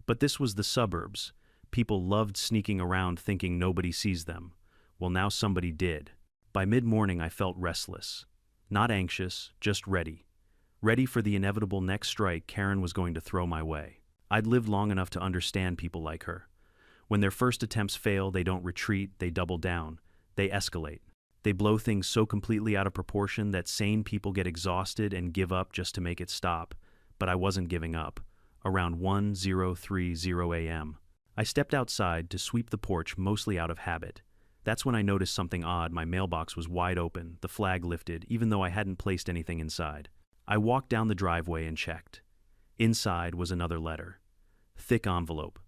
But this was the suburbs. People loved sneaking around thinking nobody sees them. Well, now somebody did. By mid-morning, I felt restless. Not anxious, just ready. Ready for the inevitable next strike Karen was going to throw my way. I'd lived long enough to understand people like her. When their first attempts fail, they don't retreat, they double down. They escalate. They blow things so completely out of proportion that sane people get exhausted and give up just to make it stop. But I wasn't giving up. Around 1:30 a.m., I stepped outside to sweep the porch, mostly out of habit. That's when I noticed something odd. My mailbox was wide open, the flag lifted, even though I hadn't placed anything inside. I walked down the driveway and checked. Inside was another letter. Thick envelope.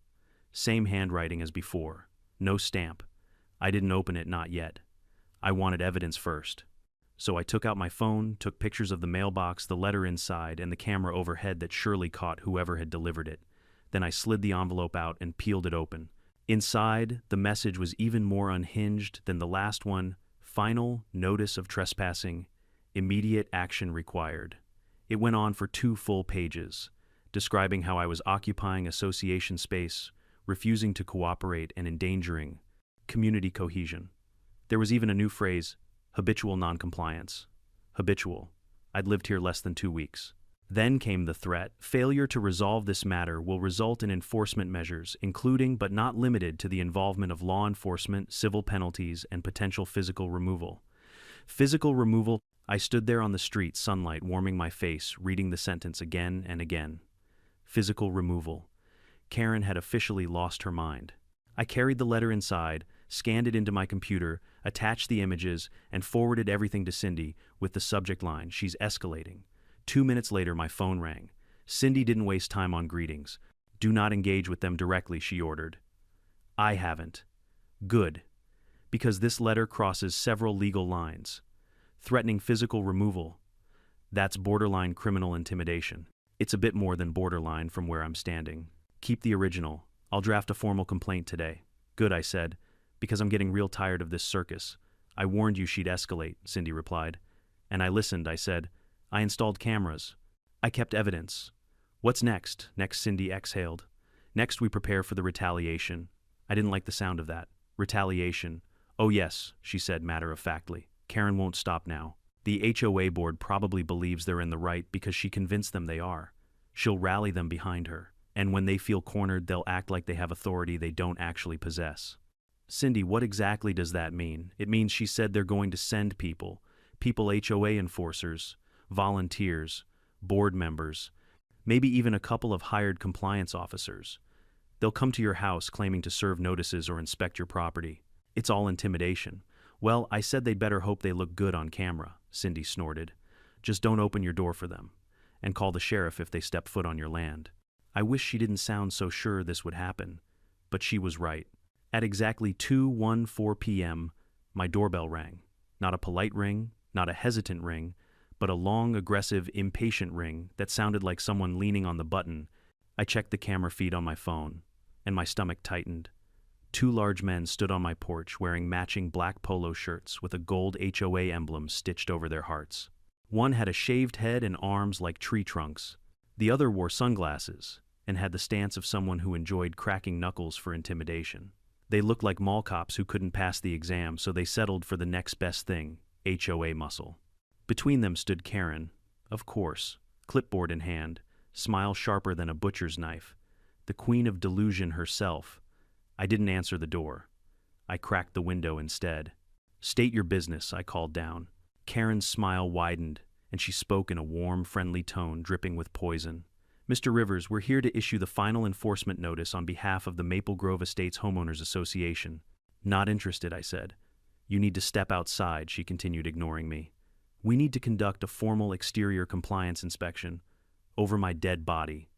Same handwriting as before. No stamp. I didn't open it, not yet. I wanted evidence first. So I took out my phone, took pictures of the mailbox, the letter inside, and the camera overhead that surely caught whoever had delivered it. Then I slid the envelope out and peeled it open. Inside, the message was even more unhinged than the last one. Final notice of trespassing. Immediate action required. It went on for 2 full pages, describing how I was occupying association space, refusing to cooperate, and endangering community cohesion. There was even a new phrase, habitual noncompliance. Habitual. I'd lived here less than 2 weeks. Then came the threat. Failure to resolve this matter will result in enforcement measures, including but not limited to the involvement of law enforcement, civil penalties, and potential physical removal. Physical removal. I stood there on the street, sunlight warming my face, reading the sentence again and again. Physical removal. Karen had officially lost her mind. I carried the letter inside, scanned it into my computer, attached the images, and forwarded everything to Cindy with the subject line, "She's escalating." 2 minutes later, my phone rang. Cindy didn't waste time on greetings. "Do not engage with them directly," she ordered. I haven't. Good. Because this letter crosses several legal lines. Threatening physical removal. That's borderline criminal intimidation. It's a bit more than borderline from where I'm standing. Keep the original. I'll draft a formal complaint today. Good, I said. Because I'm getting real tired of this circus. I warned you she'd escalate, Cindy replied. And I listened, I said. I installed cameras. I kept evidence. What's next? Next, Cindy exhaled. Next, we prepare for the retaliation. I didn't like the sound of that. Retaliation. Oh yes, she said matter-of-factly. Karen won't stop now. The HOA board probably believes they're in the right because she convinced them they are. She'll rally them behind her. And when they feel cornered, they'll act like they have authority they don't actually possess. Cindy, what exactly does that mean? It means she said they're going to send people HOA enforcers, volunteers, board members, maybe even a couple of hired compliance officers. They'll come to your house claiming to serve notices or inspect your property. It's all intimidation. Well, I said they'd better hope they look good on camera, Cindy snorted. Just don't open your door for them. And call the sheriff if they step foot on your land. I wish she didn't sound so sure this would happen. But she was right. At exactly 2:14 p.m., my doorbell rang. Not a polite ring, not a hesitant ring, but a long, aggressive, impatient ring that sounded like someone leaning on the button. I checked the camera feed on my phone, and my stomach tightened. 2 large men stood on my porch wearing matching black polo shirts with a gold HOA emblem stitched over their hearts. One had a shaved head and arms like tree trunks. The other wore sunglasses and had the stance of someone who enjoyed cracking knuckles for intimidation. They looked like mall cops who couldn't pass the exam, so they settled for the next best thing, HOA muscle. Between them stood Karen, of course, clipboard in hand, smile sharper than a butcher's knife, the queen of delusion herself. I didn't answer the door. I cracked the window instead. State your business, I called down. Karen's smile widened, and she spoke in a warm, friendly tone dripping with poison. Mr. Rivers, we're here to issue the final enforcement notice on behalf of the Maple Grove Estates Homeowners Association. Not interested, I said. You need to step outside, she continued, ignoring me. We need to conduct a formal exterior compliance inspection over my dead body.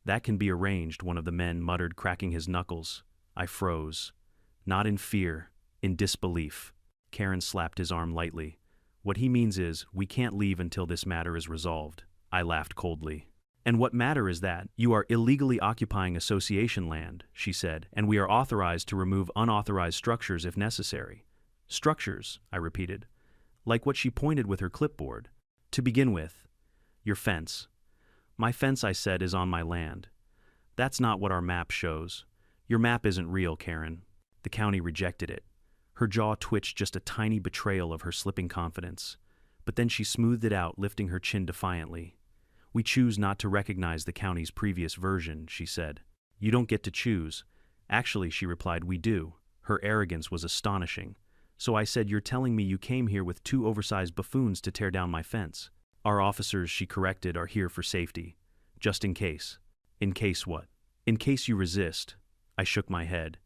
That can be arranged, one of the men muttered, cracking his knuckles. I froze. Not in fear, in disbelief. Karen slapped his arm lightly. What he means is, we can't leave until this matter is resolved. I laughed coldly. And what matter is that? You are illegally occupying association land, she said, and we are authorized to remove unauthorized structures if necessary. Structures, I repeated. Like what she pointed with her clipboard. To begin with, your fence. My fence, I said, is on my land. That's not what our map shows. Your map isn't real, Karen. The county rejected it. Her jaw twitched, just a tiny betrayal of her slipping confidence. But then she smoothed it out, lifting her chin defiantly. We choose not to recognize the county's previous version, she said. You don't get to choose. Actually, she replied, we do. Her arrogance was astonishing. So I said, you're telling me you came here with 2 oversized buffoons to tear down my fence. Our officers, she corrected, are here for safety. Just in case. In case what? In case you resist. I shook my head.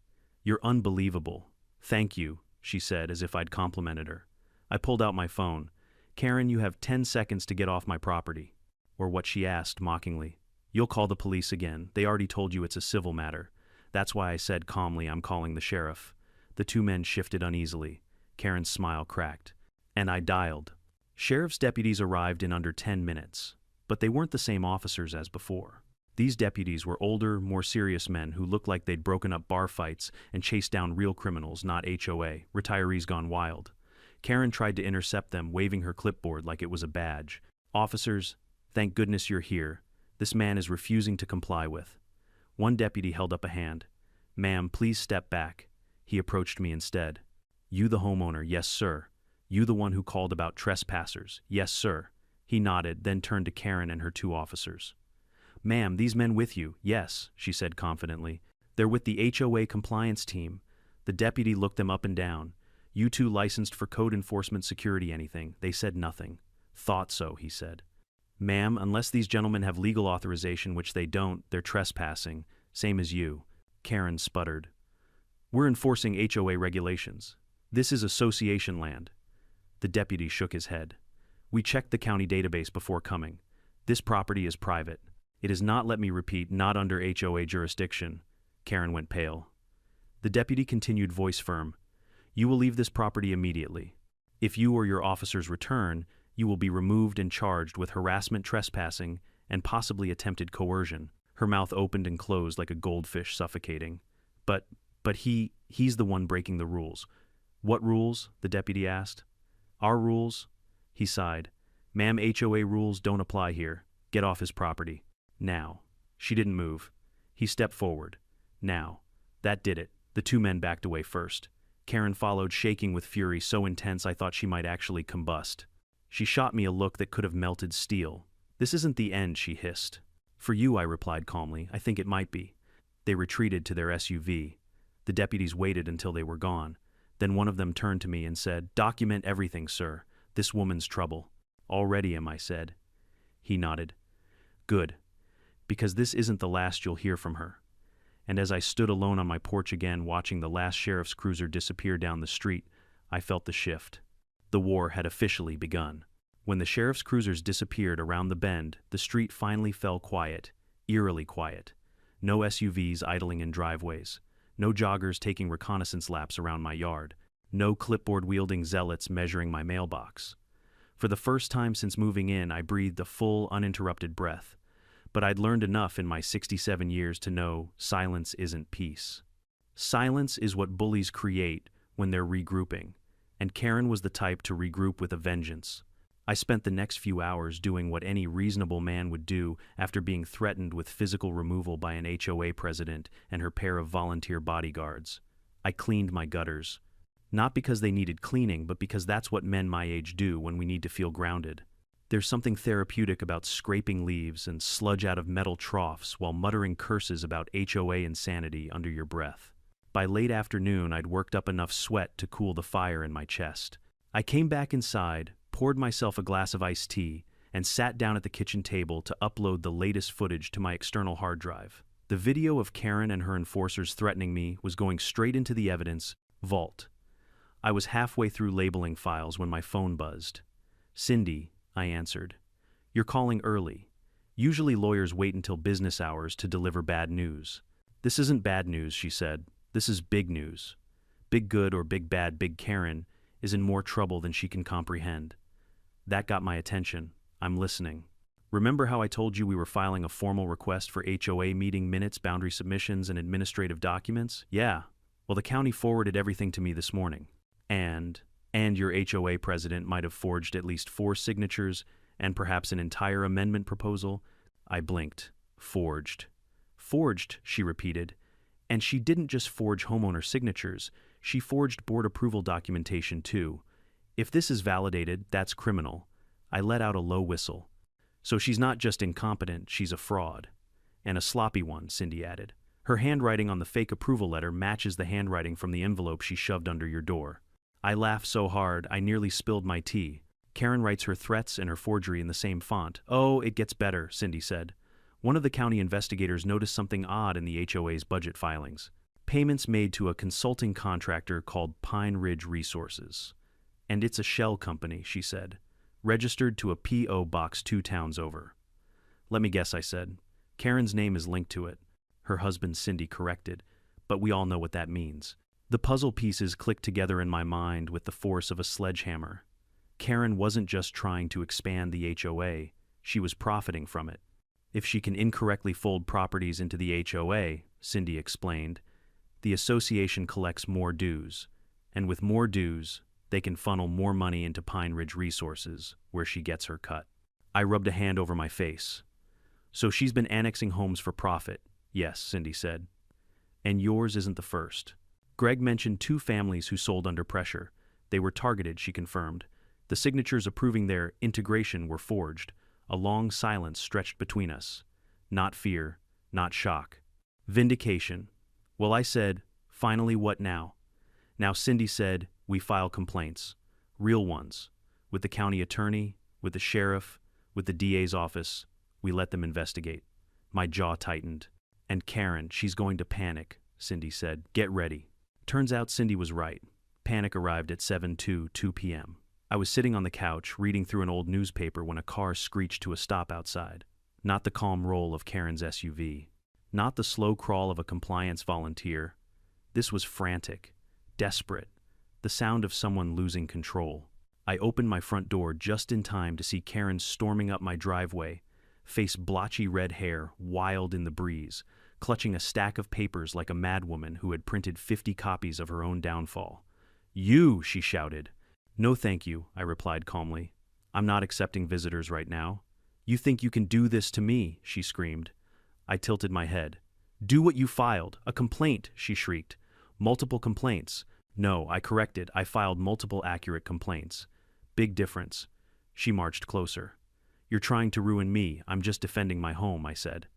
You're unbelievable. Thank you, she said, as if I'd complimented her. I pulled out my phone. Karen, you have 10 seconds to get off my property. Or what she asked, mockingly. You'll call the police again. They already told you it's a civil matter. That's why I said calmly, I'm calling the sheriff. The 2 men shifted uneasily. Karen's smile cracked. And I dialed. Sheriff's deputies arrived in under 10 minutes. But they weren't the same officers as before. These deputies were older, more serious men who looked like they'd broken up bar fights and chased down real criminals, not HOA, retirees gone wild. Karen tried to intercept them, waving her clipboard like it was a badge. Officers, thank goodness you're here. This man is refusing to comply with. One deputy held up a hand. Ma'am, please step back. He approached me instead. You the homeowner? Yes, sir. You the one who called about trespassers? Yes, sir. He nodded, then turned to Karen and her 2 officers. Ma'am, these men with you? Yes, she said confidently. They're with the HOA compliance team. The deputy looked them up and down. You 2 licensed for code enforcement, security, anything? They said nothing. Thought so, he said. Ma'am, unless these gentlemen have legal authorization, which they don't, they're trespassing, same as you. Karen sputtered. We're enforcing HOA regulations. This is association land. The deputy shook his head. We checked the county database before coming. This property is private. It is not, let me repeat, not under HOA jurisdiction. Karen went pale. The deputy continued, voice firm. You will leave this property immediately. If you or your officers return, you will be removed and charged with harassment, trespassing, and possibly attempted coercion. Her mouth opened and closed like a goldfish suffocating. But, But he's the one breaking the rules. What rules? The deputy asked. Our rules? He sighed. Ma'am, HOA rules don't apply here. Get off his property. Now. She didn't move. He stepped forward. Now. That did it. The two men backed away first. Karen followed, shaking with fury so intense I thought she might actually combust. She shot me a look that could have melted steel. This isn't the end, she hissed. For you, I replied calmly. I think it might be. They retreated to their SUV. The deputies waited until they were gone. Then one of them turned to me and said, Document everything, sir. This woman's trouble. All ready, I said. He nodded. Good. Because this isn't the last you'll hear from her. And as I stood alone on my porch again, watching the last sheriff's cruiser disappear down the street, I felt the shift. The war had officially begun. When the sheriff's cruisers disappeared around the bend, the street finally fell quiet, eerily quiet. No SUVs idling in driveways. No joggers taking reconnaissance laps around my yard. No clipboard-wielding zealots measuring my mailbox. For the first time since moving in, I breathed a full, uninterrupted breath. But I'd learned enough in my 67 years to know silence isn't peace. Silence is what bullies create when they're regrouping, and Karen was the type to regroup with a vengeance. I spent the next few hours doing what any reasonable man would do after being threatened with physical removal by an HOA president and her pair of volunteer bodyguards. I cleaned my gutters. Not because they needed cleaning, but because that's what men my age do when we need to feel grounded. There's something therapeutic about scraping leaves and sludge out of metal troughs while muttering curses about HOA insanity under your breath. By late afternoon, I'd worked up enough sweat to cool the fire in my chest. I came back inside, poured myself a glass of iced tea, and sat down at the kitchen table to upload the latest footage to my external hard drive. The video of Karen and her enforcers threatening me was going straight into the evidence vault. I was halfway through labeling files when my phone buzzed. Cindy, I answered. You're calling early. Usually lawyers wait until business hours to deliver bad news. This isn't bad news, she said. This is big news. Big good or big bad, Big Karen is in more trouble than she can comprehend. That got my attention. I'm listening. Remember how I told you we were filing a formal request for HOA meeting minutes, boundary submissions, and administrative documents? Yeah. Well, the county forwarded everything to me this morning. And your HOA president might have forged at least 4 signatures and perhaps an entire amendment proposal. I blinked. Forged. Forged, she repeated. And she didn't just forge homeowner signatures, she forged board approval documentation too. If this is validated, that's criminal. I let out a low whistle. So she's not just incompetent, she's a fraud. And a sloppy one, Cindy added. Her handwriting on the fake approval letter matches the handwriting from the envelope she shoved under your door. I laughed so hard, I nearly spilled my tea. Karen writes her threats and her forgery in the same font. Oh, it gets better, Cindy said. One of the county investigators noticed something odd in the HOA's budget filings. Payments made to a consulting contractor called Pine Ridge Resources. And it's a shell company, she said. Registered to a P.O. Box 2 towns over. Let me guess, I said. Karen's name is linked to it. Her husband Cindy corrected, but we all know what that means. The puzzle pieces clicked together in my mind with the force of a sledgehammer. Karen wasn't just trying to expand the HOA, she was profiting from it. If she can incorrectly fold properties into the HOA, Cindy explained, the association collects more dues, and with more dues, they can funnel more money into Pine Ridge Resources, where she gets her cut. I rubbed a hand over my face. So she's been annexing homes for profit. Yes, Cindy said. And yours isn't the first. Greg mentioned 2 families who sold under pressure. They were targeted, she confirmed. The signatures approving their integration were forged. A long silence stretched between us. Not fear, not shock. Vindication. Well, I said, finally, what now? Now Cindy said, we file complaints. Real ones. With the county attorney, with the sheriff, with the DA's office. We let them investigate. My jaw tightened. And Karen, she's going to panic, Cindy said. Get ready. Turns out Cindy was right. Panic arrived at 7:02 p.m. I was sitting on the couch, reading through an old newspaper when a car screeched to a stop outside. Not the calm roll of Karen's SUV. Not the slow crawl of a compliance volunteer. This was frantic, desperate, the sound of someone losing control. I opened my front door just in time to see Karen storming up my driveway, face blotchy red hair wild in the breeze, clutching a stack of papers like a madwoman who had printed 50 copies of her own downfall. "You!" she shouted. "No thank you," I replied calmly. "I'm not accepting visitors right now." "You think you can do this to me?" she screamed. I tilted my head. "Do what you filed. A complaint," she shrieked. "Multiple complaints." "No," I corrected. "I filed multiple accurate complaints." "Big difference." She marched closer. "You're trying to ruin me. I'm just defending my home," I said.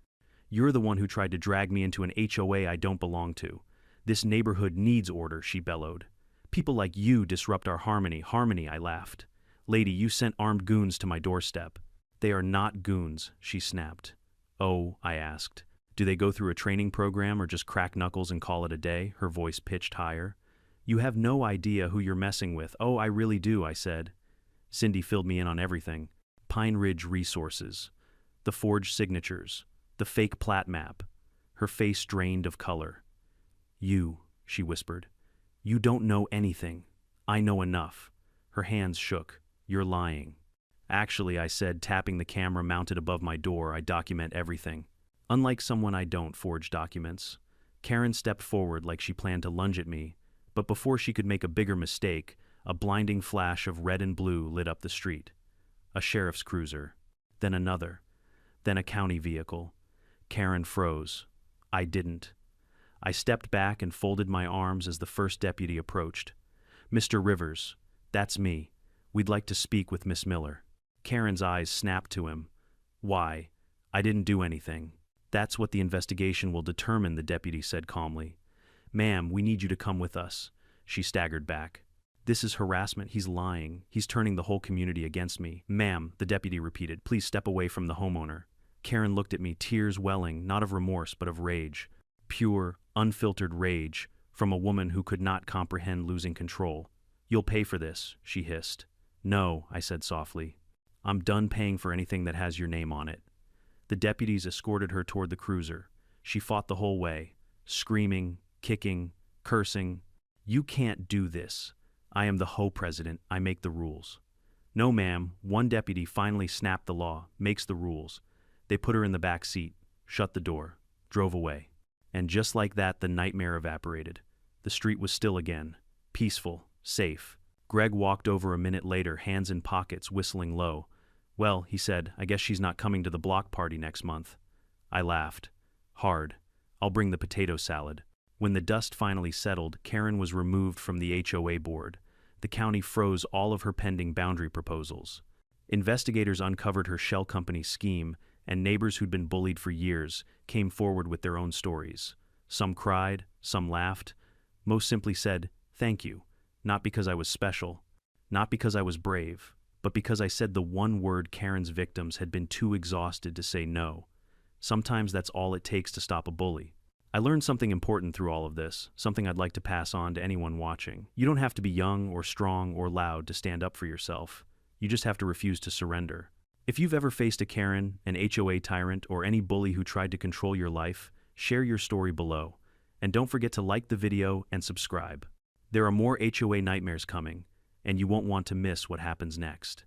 "You're the one who tried to drag me into an HOA I don't belong to. This neighborhood needs order," she bellowed. "People like you disrupt our harmony." "Harmony," I laughed. "Lady, you sent armed goons to my doorstep." "They are not goons," she snapped. "Oh," I asked. "Do they go through a training program or just crack knuckles and call it a day?" Her voice pitched higher. "You have no idea who you're messing with." "Oh, I really do," I said. Cindy filled me in on everything. Pine Ridge Resources, the forged signatures, the fake plat map. Her face drained of color. "You," she whispered. "You don't know anything. I know enough." Her hands shook. "You're lying." "Actually," I said, tapping the camera mounted above my door, "I document everything." Unlike someone I don't forge documents. Karen stepped forward like she planned to lunge at me, but before she could make a bigger mistake, a blinding flash of red and blue lit up the street. A sheriff's cruiser. Then another. Then a county vehicle. Karen froze. I didn't. I stepped back and folded my arms as the first deputy approached. "Mr. Rivers, that's me. We'd like to speak with Miss Miller." Karen's eyes snapped to him. "Why? I didn't do anything." "That's what the investigation will determine," the deputy said calmly. "Ma'am, we need you to come with us." She staggered back. "This is harassment. He's lying. He's turning the whole community against me." "Ma'am," the deputy repeated, "please step away from the homeowner." Karen looked at me, tears welling, not of remorse but of rage. Pure, unfiltered rage from a woman who could not comprehend losing control. "You'll pay for this," she hissed. "No," I said softly. "I'm done paying for anything that has your name on it." The deputies escorted her toward the cruiser. She fought the whole way, screaming, kicking, cursing. "You can't do this. I am the HOA president. I make the rules." "No, ma'am." One deputy finally snapped the law, "makes the rules." They put her in the back seat, shut the door, drove away. And just like that, the nightmare evaporated. The street was still again, peaceful, safe. Greg walked over a minute later, hands in pockets, whistling low. "Well," he said, "I guess she's not coming to the block party next month." I laughed. Hard. "I'll bring the potato salad." When the dust finally settled, Karen was removed from the HOA board. The county froze all of her pending boundary proposals. Investigators uncovered her shell company scheme, and neighbors who'd been bullied for years came forward with their own stories. Some cried, some laughed. Most simply said, "Thank you," not because I was special, not because I was brave, but because I said the one word Karen's victims had been too exhausted to say no. Sometimes that's all it takes to stop a bully. I learned something important through all of this, something I'd like to pass on to anyone watching. You don't have to be young or strong or loud to stand up for yourself. You just have to refuse to surrender. If you've ever faced a Karen, an HOA tyrant, or any bully who tried to control your life, share your story below. And don't forget to like the video and subscribe. There are more HOA nightmares coming, and you won't want to miss what happens next.